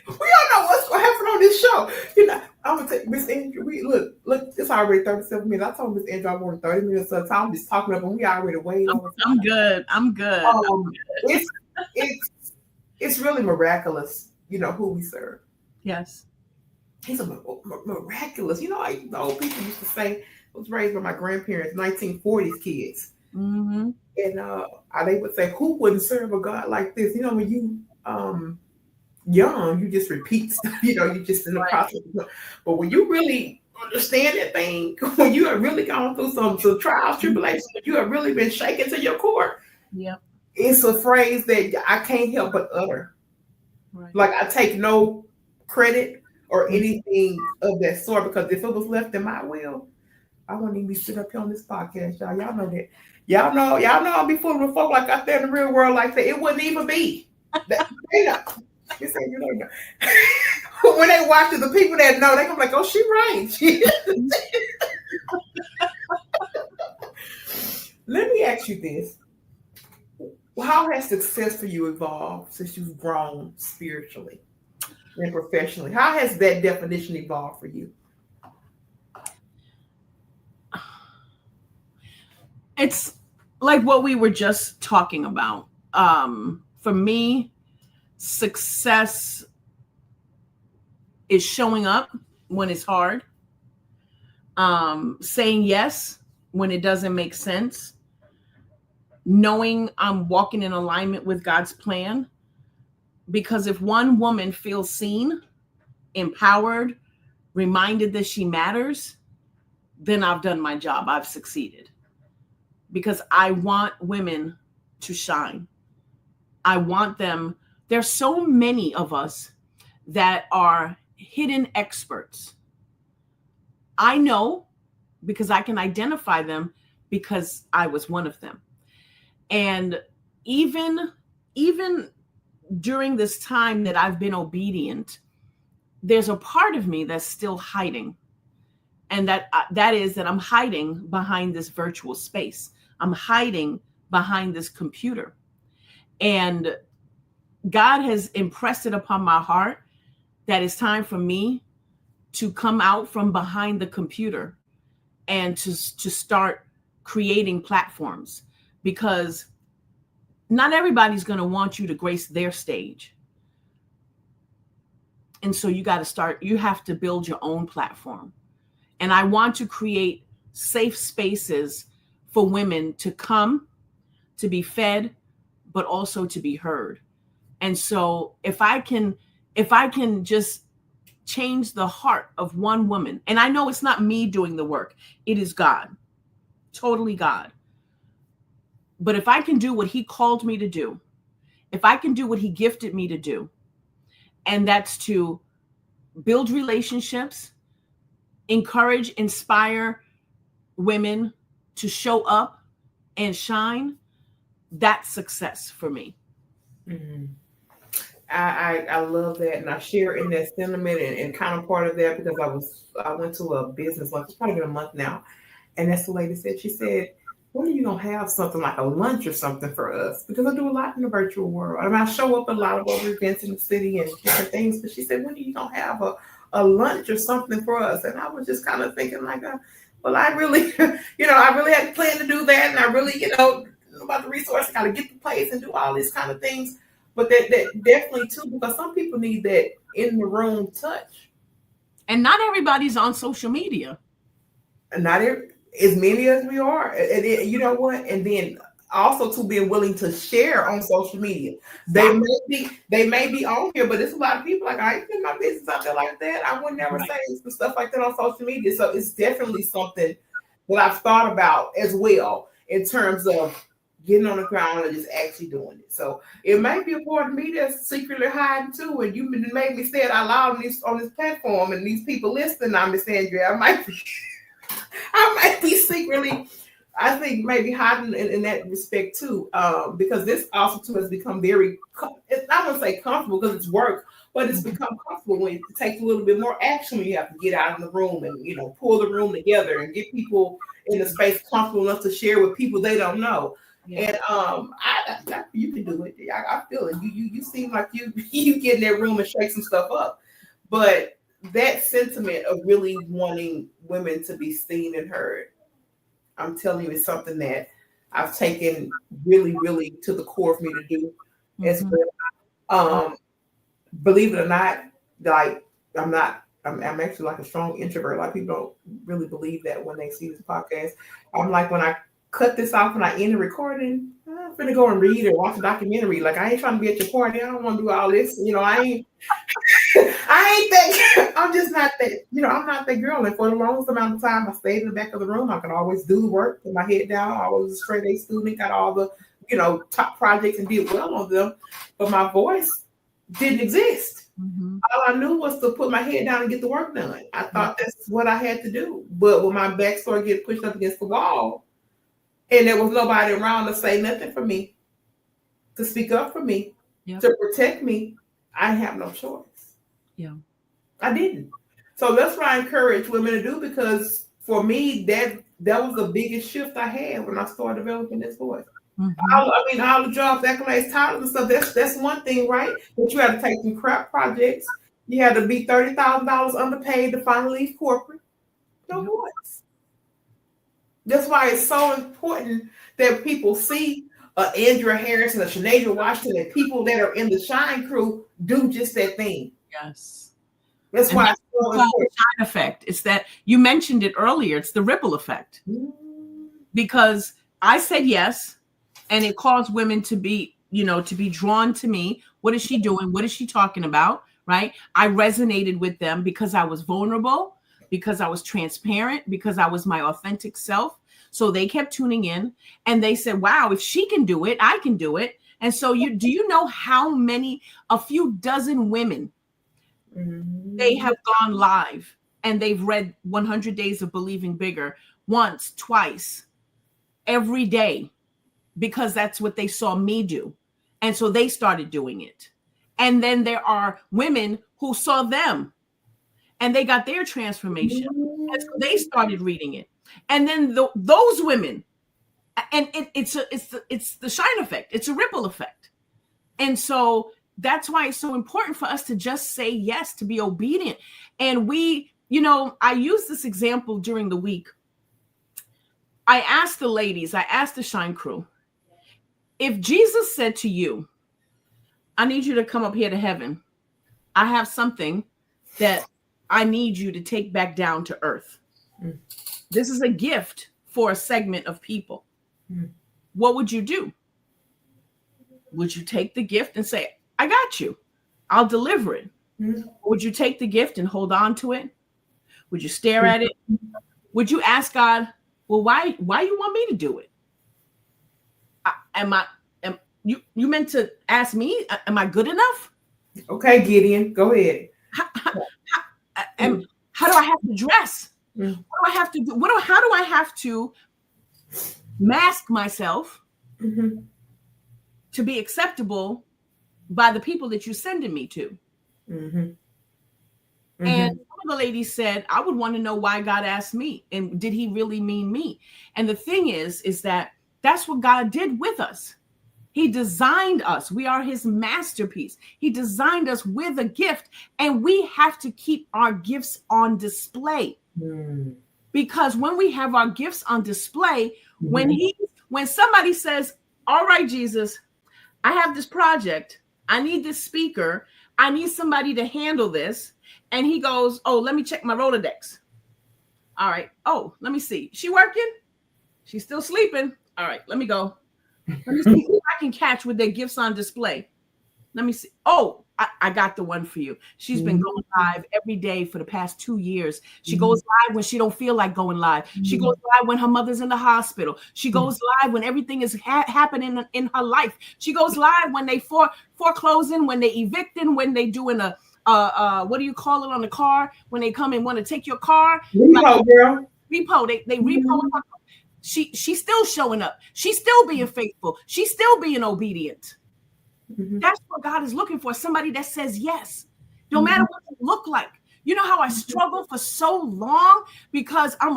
[SPEAKER 1] We don't know what's gonna happen on this show. You know, I'm gonna take Miss Andrea. Look, it's already 37 minutes. I told Miss Andrea I wanted 30 minutes at a time. I'm just talking up, and we already way over.
[SPEAKER 2] I'm good.
[SPEAKER 1] It's really miraculous, you know, who we serve.
[SPEAKER 2] Yes.
[SPEAKER 1] He's a miraculous. You know, the old people used to say, I was raised by my grandparents, 1940s kids. And they would say, who wouldn't serve a God like this? You know, when you young, you just repeat stuff, you know, you just in the process. But when you really understand that thing, when you have really gone through some trials, tribulations, you have really been shaken to your core.
[SPEAKER 2] Yeah.
[SPEAKER 1] It's a phrase that I can't help but utter. Right. Like I take no credit or anything of that sort, because if it was left in my will, I wouldn't even be sitting up here on this podcast, y'all. Y'all know that. Y'all know I'll be fooling with folk like out there in the real world like that. It wouldn't even be. They know. When they watch it, the people that know, they gonna be like, oh, she right. Let me ask you this. How has success for you evolved since you've grown spiritually and professionally? How has that definition evolved for you?
[SPEAKER 2] It's like what we were just talking about. For me, success is showing up when it's hard, saying yes when it doesn't make sense, knowing I'm walking in alignment with God's plan. Because if one woman feels seen, empowered, reminded that she matters, then I've done my job. I've succeeded. Because I want women to shine. I want them. There's so many of us that are hidden experts. I know because I can identify them because I was one of them. And even during this time that I've been obedient, there's a part of me that's still hiding. And that is that I'm hiding behind this virtual space. I'm hiding behind this computer. And God has impressed it upon my heart that it's time for me to come out from behind the computer and to start creating platforms, because not everybody's going to want you to grace their stage. And so you have to build your own platform. And I want to create safe spaces for women to come, to be fed, but also to be heard. And so if I can just change the heart of one woman, and I know it's not me doing the work, it is God, totally God. But if I can do what he called me to do, if I can do what he gifted me to do, and that's to build relationships, encourage, inspire women to show up and shine, that's success for me.
[SPEAKER 1] Mm-hmm. I love that, and I share in that sentiment and kind of part of that because I went to a business lunch. It's probably been a month now, and that's the lady said. She said, "When are you gonna have something like a lunch or something for us?" Because I do a lot in the virtual world. I mean, I show up at a lot of other events in the city and different things. But she said, "When are you gonna have a lunch or something for us?" And I was just kind of thinking like, well, I really, I really had planned to do that, and I really, about the resources, got to get the place and do all these kind of things. But that definitely too, because some people need that in the room touch.
[SPEAKER 2] And not everybody's on social media.
[SPEAKER 1] And not as many as we are. And you know what? And then also to being willing to share on social media. They may be on here, but there's a lot of people like, I ain't putting my business out there like that. I would never say some stuff like that on social media. So it's definitely something that I've thought about as well in terms of getting on the ground and just actually doing it. So it might be a part of me that's secretly hiding too. And you made me say it out loud on this platform, and these people listening, I'm just saying, Andrea, I might be secretly, I think, maybe hiding in that respect too. Because this also too has become very, I wouldn't say comfortable because it's work, but it's become comfortable when it takes a little bit more action when you have to get out in the room and, pull the room together and get people in the space comfortable enough to share with people they don't know. Yeah. And you can do it. I feel it. You seem like you get in that room and shake some stuff up. But that sentiment of really wanting women to be seen and heard, I'm telling you, it's something that I've taken really, really to the core of me to do as well. Believe it or not, like I'm actually like a strong introvert. A lot of people don't really believe that when they see this podcast. I'm like, when I cut this off and I end the recording, I'm gonna go and read or watch a documentary. Like, I ain't trying to be at your party. I don't want to do all this. I ain't that. I'm just not that. I'm not that girl. And for the longest amount of time, I stayed in the back of the room. I could always do the work with my head down. I was a straight A student, got all the top projects and did well on them. But my voice didn't exist. Mm-hmm. All I knew was to put my head down and get the work done. I thought that's what I had to do. But when my back started getting pushed up against the wall, and there was nobody around to say nothing for me, to speak up for me, to protect me, I have no choice. Yeah, I didn't. So that's what I encourage women to do, because for me, that was the biggest shift I had when I started developing this voice. Mm-hmm. All the jobs, accolades, titles, and stuff, that's one thing, right? But you had to take some crap projects. You had to be $30,000 underpaid to finally leave corporate. No voice. That's why it's so important that people see Andrea Harrison, Shanasia Washington, and people that are in the Shine crew do just that thing.
[SPEAKER 2] Yes.
[SPEAKER 1] That's why it's so important.
[SPEAKER 2] The Shine effect. It's that you mentioned it earlier. It's the ripple effect. Because I said yes, and it caused women to be drawn to me. What is she doing? What is she talking about? Right? I resonated with them because I was vulnerable, because I was transparent, because I was my authentic self. So they kept tuning in, and they said, wow, if she can do it, I can do it. And so do you know how many, a few dozen women They have gone live and they've read 100 Days of Believing Bigger once, twice, every day, because that's what they saw me do. And so they started doing it. And then there are women who saw them and they got their transformation. And so they started reading it. And then those women, and it's the shine effect. It's a ripple effect. And so that's why it's so important for us to just say yes, to be obedient. And I use this example during the week. I asked the Shine crew, if Jesus said to you, I need you to come up here to heaven, I have something that I need you to take back down to earth. This is a gift for a segment of people. What would you do? Would you take the gift and say, I got you, I'll deliver it? Would you take the gift and hold on to it? Would you stare at it? Would you ask God, well, why you want me to do it? You meant to ask me, am I good enough?
[SPEAKER 3] Okay, Gideon, go ahead.
[SPEAKER 2] How do I have to dress? What do I have to do? How do I have to mask myself to be acceptable by the people that you're sending me to? And some of the ladies said, I would want to know why God asked me. And did he really mean me? And the thing is that that's what God did with us. He designed us. We are his masterpiece. He designed us with a gift, and we have to keep our gifts on display. Because when we have our gifts on display, when somebody says, all right, Jesus, I have this project. I need this speaker. I need somebody to handle this. And he goes, oh, let me check my Rolodex. All right. Oh, let me see. She working? She's still sleeping. All right, let me go. Let me see who I can catch with their gifts on display. Let me see. Oh, I got the one for you. She's been going live every day for the past 2 years. She goes live when she don't feel like going live. She goes live when her mother's in the hospital. She goes live when everything is happening in her life. She goes live when they foreclosing, when they evicting, when they doing a what do you call it on the car? When they come and want to take your car.
[SPEAKER 3] Repo, girl.
[SPEAKER 2] Repo. They repo. She's still showing up. She's still being faithful. She's still being obedient. That's what God is looking for. Somebody that says yes, no matter what you look like. You know how I struggled for so long because I'm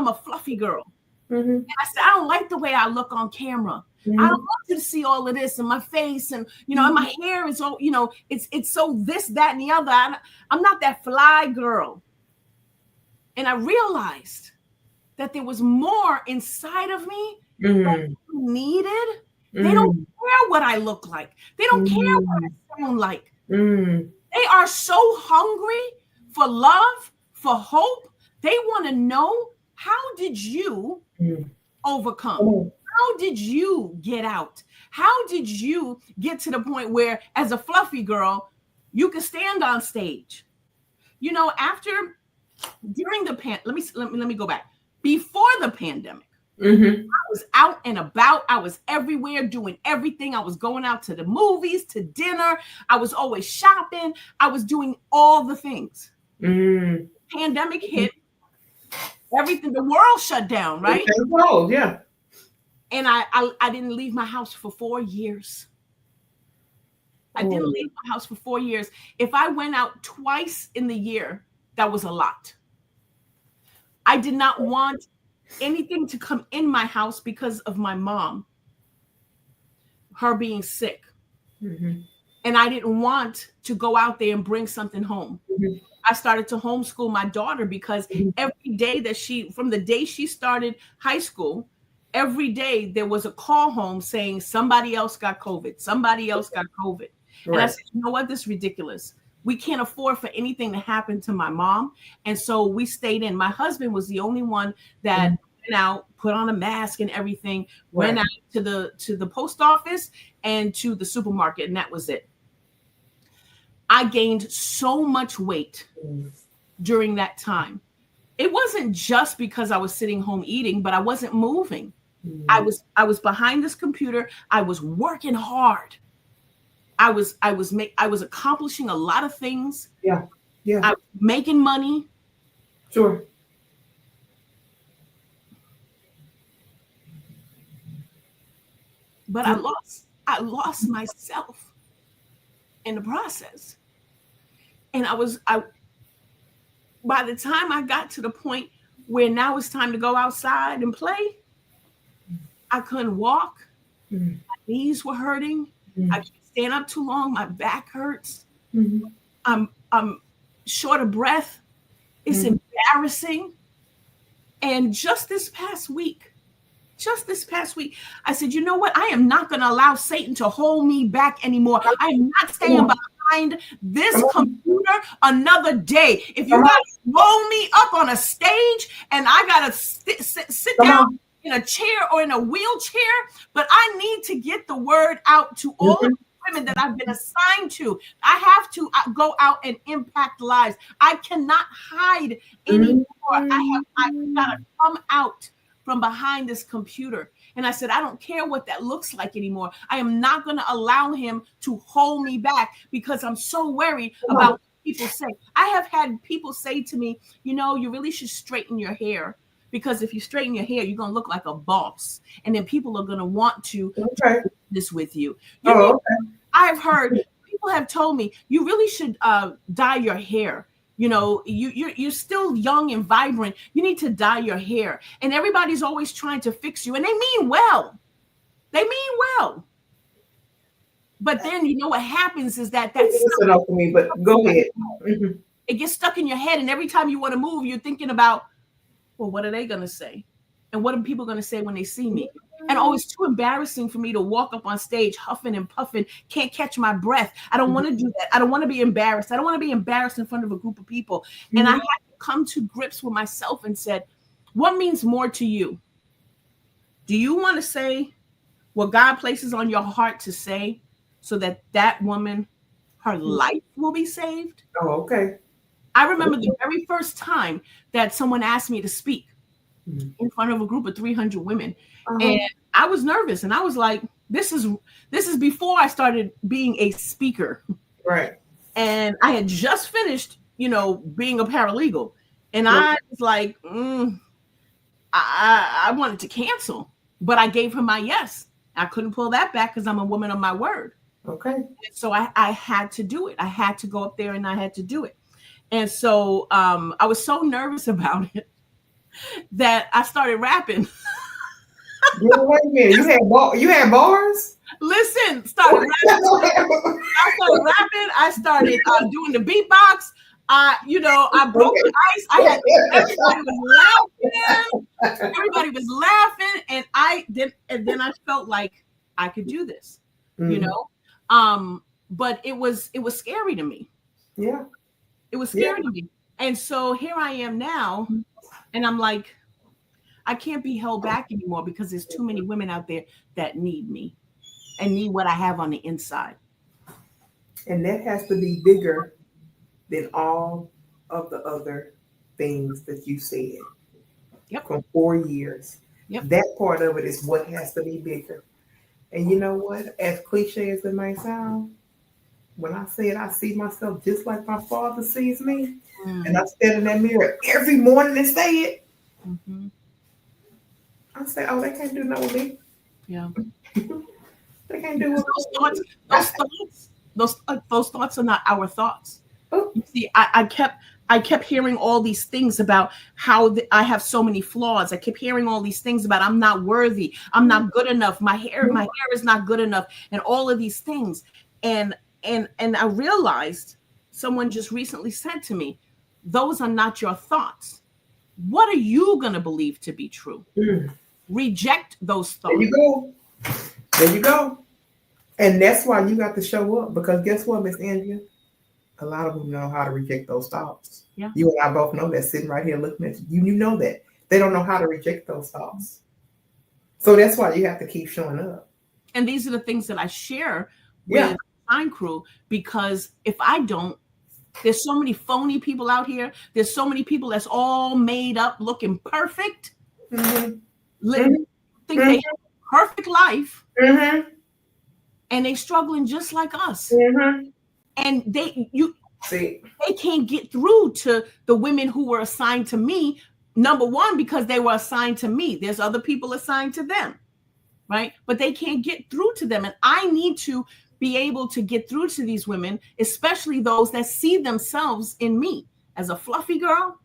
[SPEAKER 2] a fluffy girl. And I said, I don't like the way I look on camera. I don't want you to see all of this in my face, and and my hair is all, it's so this, that, and the other. I'm not that fly girl. And I realized that there was more inside of me that I needed. They don't care what I look like. They don't care what I sound like. They are so hungry for love, for hope. They want to know, how did you overcome? How did you get out? How did you get to the point where, as a fluffy girl, you could stand on stage? During the let me go back. Before the pandemic, I was out and about. I was everywhere doing everything. I was going out to the movies, to dinner. I was always shopping. I was doing all the things. Pandemic hit. Everything, the world shut down, right?
[SPEAKER 3] Yeah.
[SPEAKER 2] And I didn't leave my house for 4 years. I didn't leave my house for 4 years. If I went out twice in the year, that was a lot. I did not want anything to come in my house because of my mom, her being sick. And I didn't want to go out there and bring something home. I started to homeschool my daughter because every day from the day she started high school, every day there was a call home saying somebody else got COVID. Somebody else got COVID. Right. And I said, you know what? This is ridiculous. We can't afford for anything to happen to my mom. And so we stayed in. My husband was the only one that went out, put on a mask and everything, went out to the post office and to the supermarket. And that was it. I gained so much weight during that time. It wasn't just because I was sitting home eating, but I wasn't moving. I was behind this computer. I was working hard. I was accomplishing a lot of things.
[SPEAKER 3] Yeah.
[SPEAKER 2] I was making money.
[SPEAKER 3] Sure.
[SPEAKER 2] But I lost myself in the process. And by the time I got to the point where now it's time to go outside and play, I couldn't walk.
[SPEAKER 3] Mm-hmm.
[SPEAKER 2] My knees were hurting.
[SPEAKER 3] Mm-hmm.
[SPEAKER 2] I can't stand up too long. My back hurts.
[SPEAKER 3] Mm-hmm.
[SPEAKER 2] I'm short of breath. It's embarrassing. And just this past week, I said, you know what? I am not going to allow Satan to hold me back anymore. I am not staying behind this computer another day. If you got to roll me up on a stage and I got to sit down in a chair or in a wheelchair, but I need to get the word out to all of the women that I've been assigned to. I have to go out and impact lives. I cannot hide anymore. I got to come out from behind this computer. And I said, I don't care what that looks like anymore. I am not going to allow him to hold me back because I'm so worried about what people say. I have had people say to me, you know, you really should straighten your hair, because if you straighten your hair, you're going to look like a boss. And then people are going to want to do this with you. I've heard people have told me, you really should dye your hair. You know, you're still young and vibrant. You need to dye your hair. And everybody's always trying to fix you. And they mean well. But then, you know, what happens is that's
[SPEAKER 3] enough for me, but go ahead. Mm-hmm.
[SPEAKER 2] It gets stuck in your head. And every time you want to move, you're thinking about, well, what are they going to say? And what are people going to say when they see me? And it's too embarrassing for me to walk up on stage huffing and puffing, can't catch my breath. I don't want to do that. I don't want to be embarrassed. I don't want to be embarrassed in front of a group of people. And I had to come to grips with myself and said, what means more to you? Do you want to say what God places on your heart to say so that woman, her life will be saved?
[SPEAKER 3] Oh, okay.
[SPEAKER 2] I remember the very first time that someone asked me to speak in front of a group of 300 women. And I was nervous, and I was like, this is before I started being a speaker.
[SPEAKER 3] Right.
[SPEAKER 2] And I had just finished, you know, being a paralegal. And I was like, I wanted to cancel, but I gave her my yes. I couldn't pull that back because I'm a woman of my word.
[SPEAKER 3] Okay.
[SPEAKER 2] And so I had to do it. I had to go up there and I had to do it. And so I was so nervous about it that I started rapping.
[SPEAKER 3] Wait a minute. You had bars?
[SPEAKER 2] Listen, started rapping. I started doing the beatbox. I broke the ice. Everybody was laughing, and then I felt like I could do this, you know. But it was scary to me.
[SPEAKER 3] Yeah.
[SPEAKER 2] It was scary to me. And so here I am now, and I'm like, I can't be held back anymore because there's too many women out there that need me and need what I have on the inside.
[SPEAKER 3] And that has to be bigger than all of the other things that you said.
[SPEAKER 2] Yep.
[SPEAKER 3] From 4 years.
[SPEAKER 2] Yep.
[SPEAKER 3] That part of it is what has to be bigger. And you know what? As cliche as it may sound, when I said I see myself just like my father sees me, and I stand in that mirror every morning and say it, I say, oh, they can't do nothing with me.
[SPEAKER 2] Yeah.
[SPEAKER 3] They can't do
[SPEAKER 2] those thoughts are not our thoughts. You see, I kept hearing all these things about how I have so many flaws. I kept hearing all these things about I'm not worthy, I'm not good enough, my hair is not good enough, and all of these things. And I realized someone just recently said to me, those are not your thoughts. What are you going to believe to be true? Reject those thoughts.
[SPEAKER 3] There you go. And that's why you got to show up, because guess what, Miss Andrea? A lot of them know how to reject those thoughts.
[SPEAKER 2] Yeah.
[SPEAKER 3] You and I both know that, sitting right here looking at you. You know that. They don't know how to reject those thoughts. So that's why you have to keep showing up.
[SPEAKER 2] And these are the things that I share with Shine Crew, because if I don't, there's so many phony people out here. There's so many people that's all made up, looking perfect. Think they have a perfect life. And they struggling just like us. And
[SPEAKER 3] See,
[SPEAKER 2] they can't get through to the women who were assigned to me. Number one, because they were assigned to me. There's other people assigned to them, right? But they can't get through to them. And I need to be able to get through to these women, especially those that see themselves in me as a fluffy girl,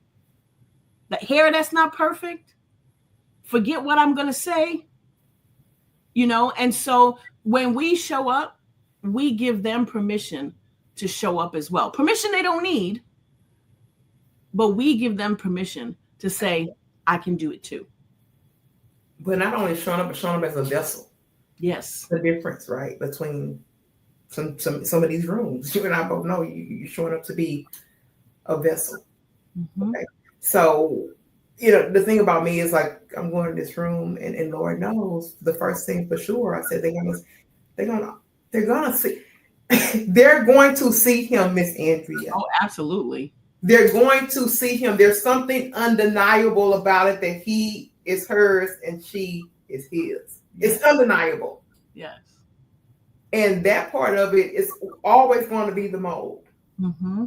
[SPEAKER 2] the hair that's not perfect, forget what I'm going to say, you know? And so when we show up, we give them permission to show up as well. Permission they don't need, but we give them permission to say, I can do it too.
[SPEAKER 3] But not only showing up, but showing up as a vessel.
[SPEAKER 2] Yes.
[SPEAKER 3] The difference, right, between some of these rooms. You and I both know you're showing up to be a vessel.
[SPEAKER 2] Mm-hmm.
[SPEAKER 3] Okay. So, you know, the thing about me is like I'm going to this room and Lord knows the first thing for sure. I said they're gonna see they're going to see him, Miss Andrea.
[SPEAKER 2] Oh, absolutely.
[SPEAKER 3] They're going to see him. There's something undeniable about it that he is hers and she is his.
[SPEAKER 2] Yes.
[SPEAKER 3] It's undeniable.
[SPEAKER 2] Yes.
[SPEAKER 3] And that part of it is always going to be the mold.
[SPEAKER 2] Mm-hmm.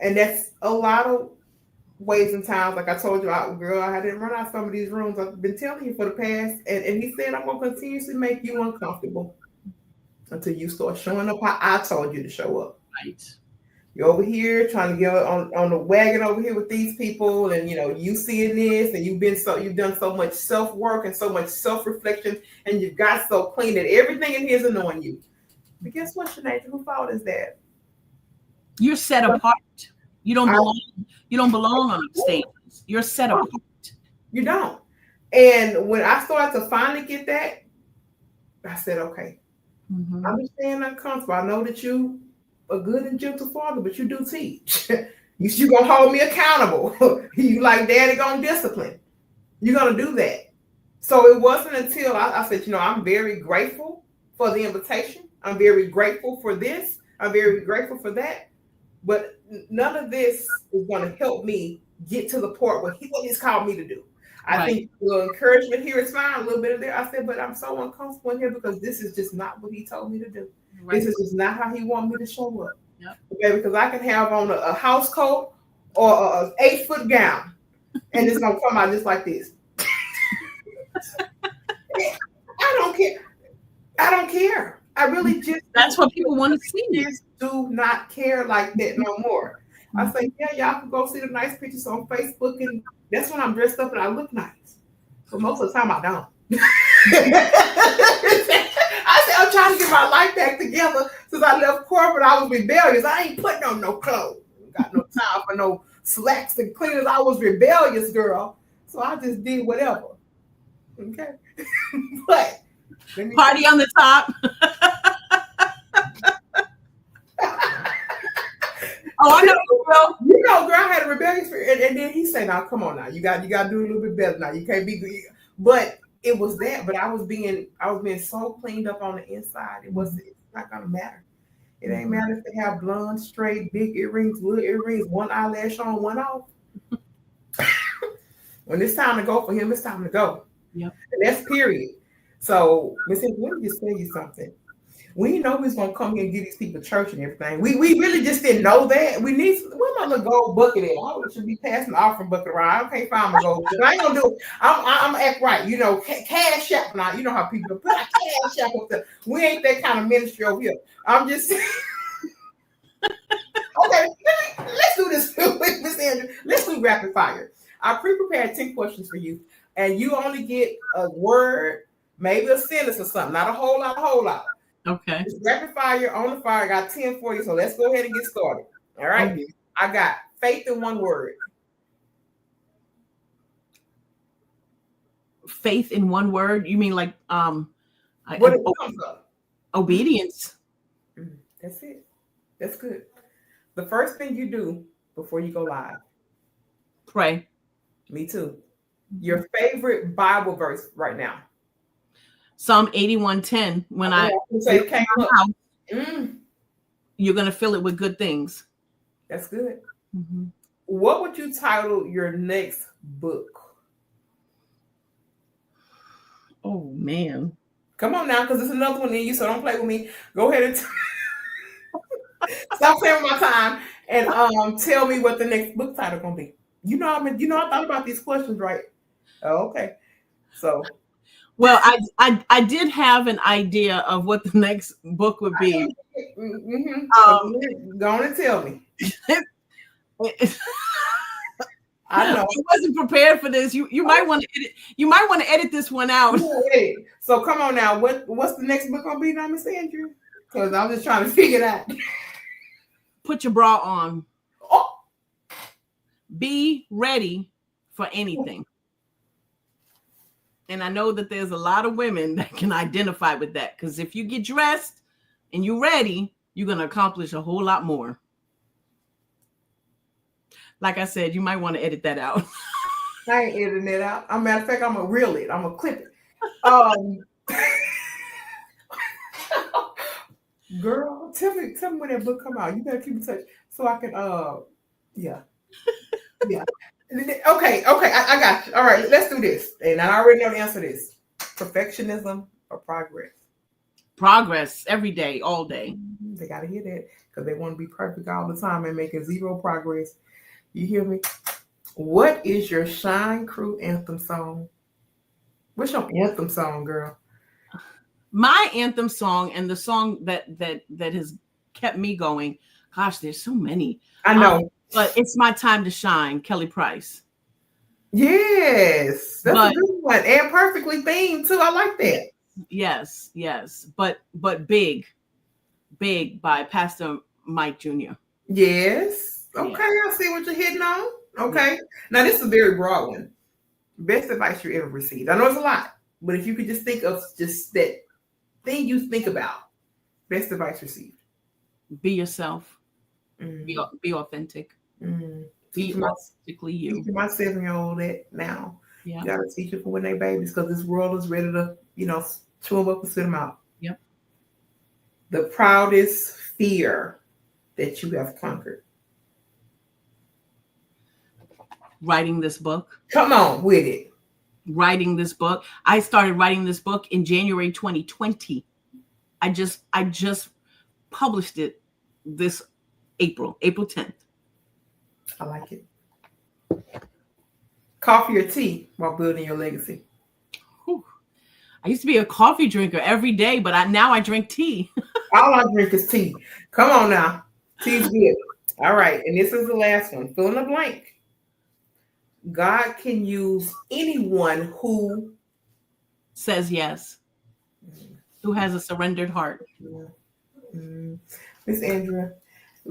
[SPEAKER 3] And that's a lot of ways and times. Like I told you, girl, I didn't run out some of these rooms. I've been telling you for the past. And he said, I'm going to continuously make you uncomfortable until you start showing up how I told you to show up.
[SPEAKER 2] Right.
[SPEAKER 3] You're over here trying to get on the wagon over here with these people, and you know you seeing this, and you've done so much self work and so much self reflection, and you've got so clean that everything in here is annoying you. But guess what, Sinead? Whose fault is that?
[SPEAKER 2] You're set apart. You don't belong. You don't belong on the stage. You're set apart. You
[SPEAKER 3] don't. And when I started to finally get that, I said, okay,
[SPEAKER 2] mm-hmm.
[SPEAKER 3] I understand uncomfortable. I know that you a good and gentle father, but you do teach. You gonna hold me accountable. You like daddy gonna discipline. You're gonna do that. So it wasn't until I said, you know, I'm very grateful for the invitation. I'm very grateful for this. I'm very grateful for that. But none of this is gonna help me get to the point where he's called me to do. I think a little encouragement here is fine, a little bit of there. I said, but I'm so uncomfortable in here because this is just not what he told me to do. Right. This is just not how he wanted me to show up.
[SPEAKER 2] Yep. Okay,
[SPEAKER 3] because I can have on a house coat or an 8-foot gown, and it's gonna come out just like this. I don't care. I don't care. I really just
[SPEAKER 2] that's what people want to see.
[SPEAKER 3] Just do not care like that no more. I say, yeah, y'all can go see the nice pictures on Facebook, and that's when I'm dressed up and I look nice. But most of the time I don't. I said, I'm trying to get my life back together. Since I left corporate, I was rebellious. I ain't putting on no clothes. Got no time for no slacks and cleaners. I was rebellious, girl. So I just did whatever. Okay. But
[SPEAKER 2] party on the top. Oh, I know, girl.
[SPEAKER 3] You know, girl, I had a rebellious spirit. And then he said, now come on now. You got to do a little bit better now. You can't be good. But it was that, but I was being so cleaned up on the inside. It's not gonna matter. It ain't matter if they have blonde, straight, big earrings, little earrings, one eyelash on, one off. When it's time to go for him, it's time to go.
[SPEAKER 2] Yep.
[SPEAKER 3] And that's period. So, Miss Andrea, let me just tell you something. We didn't know we was gonna come here and give these people church and everything. We really just didn't know that. Where's my little gold bucket at? I should be passing the offering bucket around. I can't find my gold bucket. I ain't gonna do it. I'm gonna act right. You know, cash app now. You know how people put a cash app up there. We ain't that kind of ministry over here. I'm just saying. Okay, let's do this with Miss Andrea. Let's do rapid fire. I pre-prepared 10 questions for you, and you only get a word, maybe a sentence or something. Not a whole lot.
[SPEAKER 2] Okay.
[SPEAKER 3] It's rapid fire on the fire. I got 10 for you, so let's go ahead and get started. All right. Okay. I got faith in one word.
[SPEAKER 2] Faith in one word? You mean like obedience?
[SPEAKER 3] That's it. That's good. The first thing you do before you go live.
[SPEAKER 2] Pray.
[SPEAKER 3] Me too. Your favorite Bible verse right now.
[SPEAKER 2] Psalm 81:10. When you're going to fill it with good things.
[SPEAKER 3] That's good.
[SPEAKER 2] Mm-hmm.
[SPEAKER 3] What would you title your next book?
[SPEAKER 2] Oh, man.
[SPEAKER 3] Come on now, because there's another one in you, so don't play with me. Go ahead and Stop playing with my time and tell me what the next book title gonna be. I thought about these questions, right? Oh, okay. So
[SPEAKER 2] Well, I did have an idea of what the next book would be.
[SPEAKER 3] So go on and tell me. I know.
[SPEAKER 2] I wasn't prepared for this. You might want to edit. You might want to edit this one out.
[SPEAKER 3] So come on now. What's the next book gonna be now, Miss Andrew? Because I'm just trying to figure it out.
[SPEAKER 2] Put your bra on.
[SPEAKER 3] Oh.
[SPEAKER 2] Be ready for anything. And I know that there's a lot of women that can identify with that, because if you get dressed and you're ready, you're going to accomplish a whole lot more. Like I said, you might want to edit that out.
[SPEAKER 3] I ain't editing it out. As a matter of fact, I'm going to reel it. I'm going to clip it. Girl, tell me when that book come out. You better keep in touch so I can, yeah. Okay, I got you. All right, let's do this. And I already know the answer to this. Perfectionism or progress?
[SPEAKER 2] Progress every day, all day.
[SPEAKER 3] They got to hear that because they want to be perfect all the time and making zero progress. You hear me? What is your Shine Crew anthem song? What's your anthem song, girl?
[SPEAKER 2] My anthem song and the song that has kept me going. Gosh, there's so many.
[SPEAKER 3] I know.
[SPEAKER 2] But It's My Time to Shine, Kelly Price.
[SPEAKER 3] Yes, that's a good one. And perfectly themed too. I like that.
[SPEAKER 2] Yes. But Big by Pastor Mike Jr.
[SPEAKER 3] Yes. Okay, I see what you're hitting on. Okay. Yeah. Now this is a very broad one. Best advice you ever received. I know it's a lot, but if you could just think of just that thing you think about, best advice received.
[SPEAKER 2] Be yourself. Be authentic. Be authentically you.
[SPEAKER 3] Teaching my 7-year-old that now.
[SPEAKER 2] Yeah.
[SPEAKER 3] You got to teach them for when they babies because this world is ready to, chew them up and spit them out.
[SPEAKER 2] Yep.
[SPEAKER 3] The proudest fear that you have conquered.
[SPEAKER 2] Writing this book.
[SPEAKER 3] Come on with it.
[SPEAKER 2] Writing this book. I started writing this book in January 2020. I just published it this April 10th.
[SPEAKER 3] I like it. Coffee or tea while building your legacy?
[SPEAKER 2] Whew. I used to be a coffee drinker every day, but now I drink tea.
[SPEAKER 3] All I drink is tea. Come on now. Tea's good. All right. And this is the last one. Fill in the blank. God can use anyone who
[SPEAKER 2] says yes, who has a surrendered heart.
[SPEAKER 3] Miss Andrea,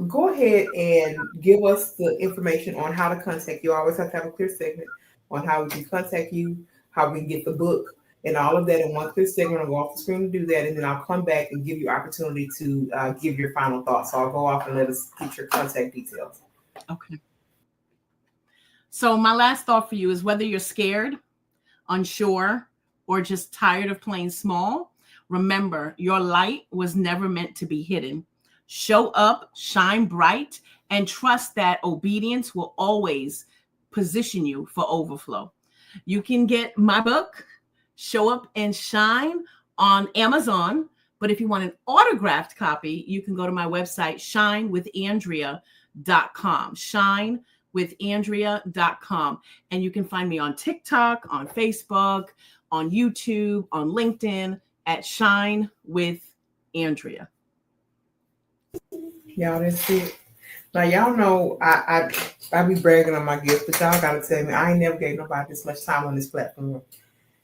[SPEAKER 3] go ahead and give us the information on how to contact you. I always have to have a clear segment on how we can contact you, how we can get the book, and all of that in one clear segment. I'll go off the screen to do that, and then I'll come back and give you opportunity to give your final thoughts. So I'll go off and let us get your contact details.
[SPEAKER 2] Okay. So my last thought for you is whether you're scared, unsure, or just tired of playing small, remember your light was never meant to be hidden. Show up, shine bright, and trust that obedience will always position you for overflow. You can get my book, Show Up and Shine, on Amazon. But if you want an autographed copy, you can go to my website, shinewithandrea.com. shinewithandrea.com. And you can find me on TikTok, on Facebook, on YouTube, on LinkedIn at Shine with Andrea.
[SPEAKER 3] Y'all, that's it. Now y'all know I be bragging on my gift, but y'all gotta tell me I ain't never gave nobody this much time on this platform.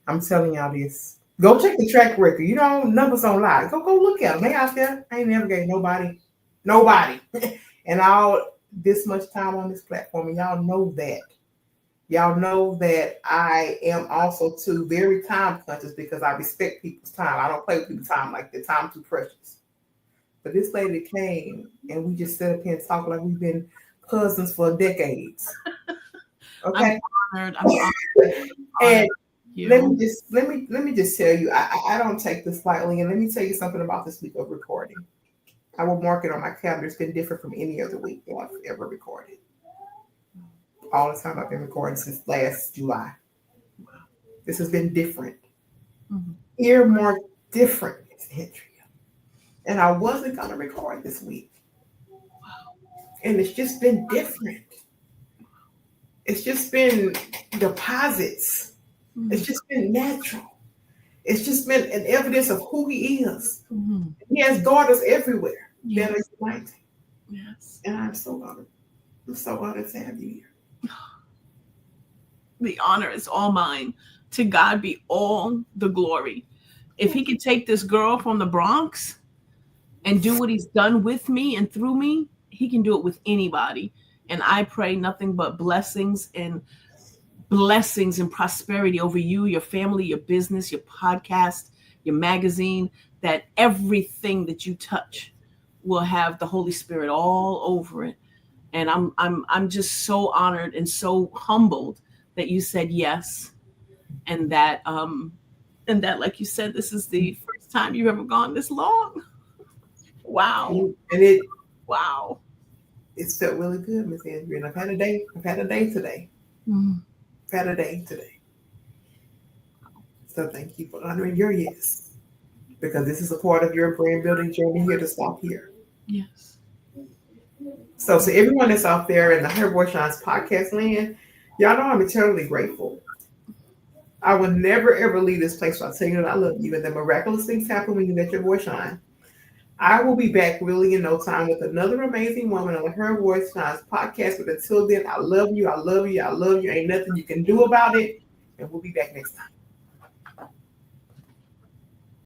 [SPEAKER 3] I'm telling y'all this. Go check the track record. Numbers don't lie. Go look at them. They out there. I ain't never gave nobody, and all this much time on this platform. And y'all know that. Y'all know that I am also too very time conscious because I respect people's time. I don't play with people's time like that. Time too precious. But this lady came and we just sat up here and talked like we've been cousins for decades. Okay.
[SPEAKER 2] I'm honored.
[SPEAKER 3] And let me just tell you, I don't take this lightly. And let me tell you something about this week of recording. I will mark it on my calendar. It's been different from any other week that I've ever recorded. All the time I've been recording since last July. This has been different. Mm-hmm. Earmarked different, Miss Andrea. And I wasn't going to record this week. And it's just been different. It's just been deposits. It's just been natural. It's just been an evidence of who he is. He has daughters everywhere that are united.
[SPEAKER 2] Yes.
[SPEAKER 3] And I'm so honored to have you here.
[SPEAKER 2] The honor is all mine. To God be all the glory. If he could take this girl from the Bronx and do what he's done with me and through me, he can do it with anybody. And I pray nothing but blessings and prosperity over you, your family, your business, your podcast, your magazine, that everything that you touch will have the Holy Spirit all over it. And I'm just so honored and so humbled that you said yes. And that like you said, this is the first time you've ever gone this long. Wow.
[SPEAKER 3] And
[SPEAKER 2] wow.
[SPEAKER 3] It's felt really good, Miss Andrea. And I've had a day today. I've had a day today. So thank you for honoring your yes. Because this is a part of your brand building journey here to stop here.
[SPEAKER 2] Yes.
[SPEAKER 3] So everyone that's out there in the Her Voice Shines podcast land, y'all know I'm eternally grateful. I will never, ever leave this place without telling you that I love you and that miraculous things happen when you let your voice shine. I will be back really in no time with another amazing woman on the Her Voice Shines podcast. But until then, I love you. I love you. I love you. Ain't nothing you can do about it. And we'll be back next time.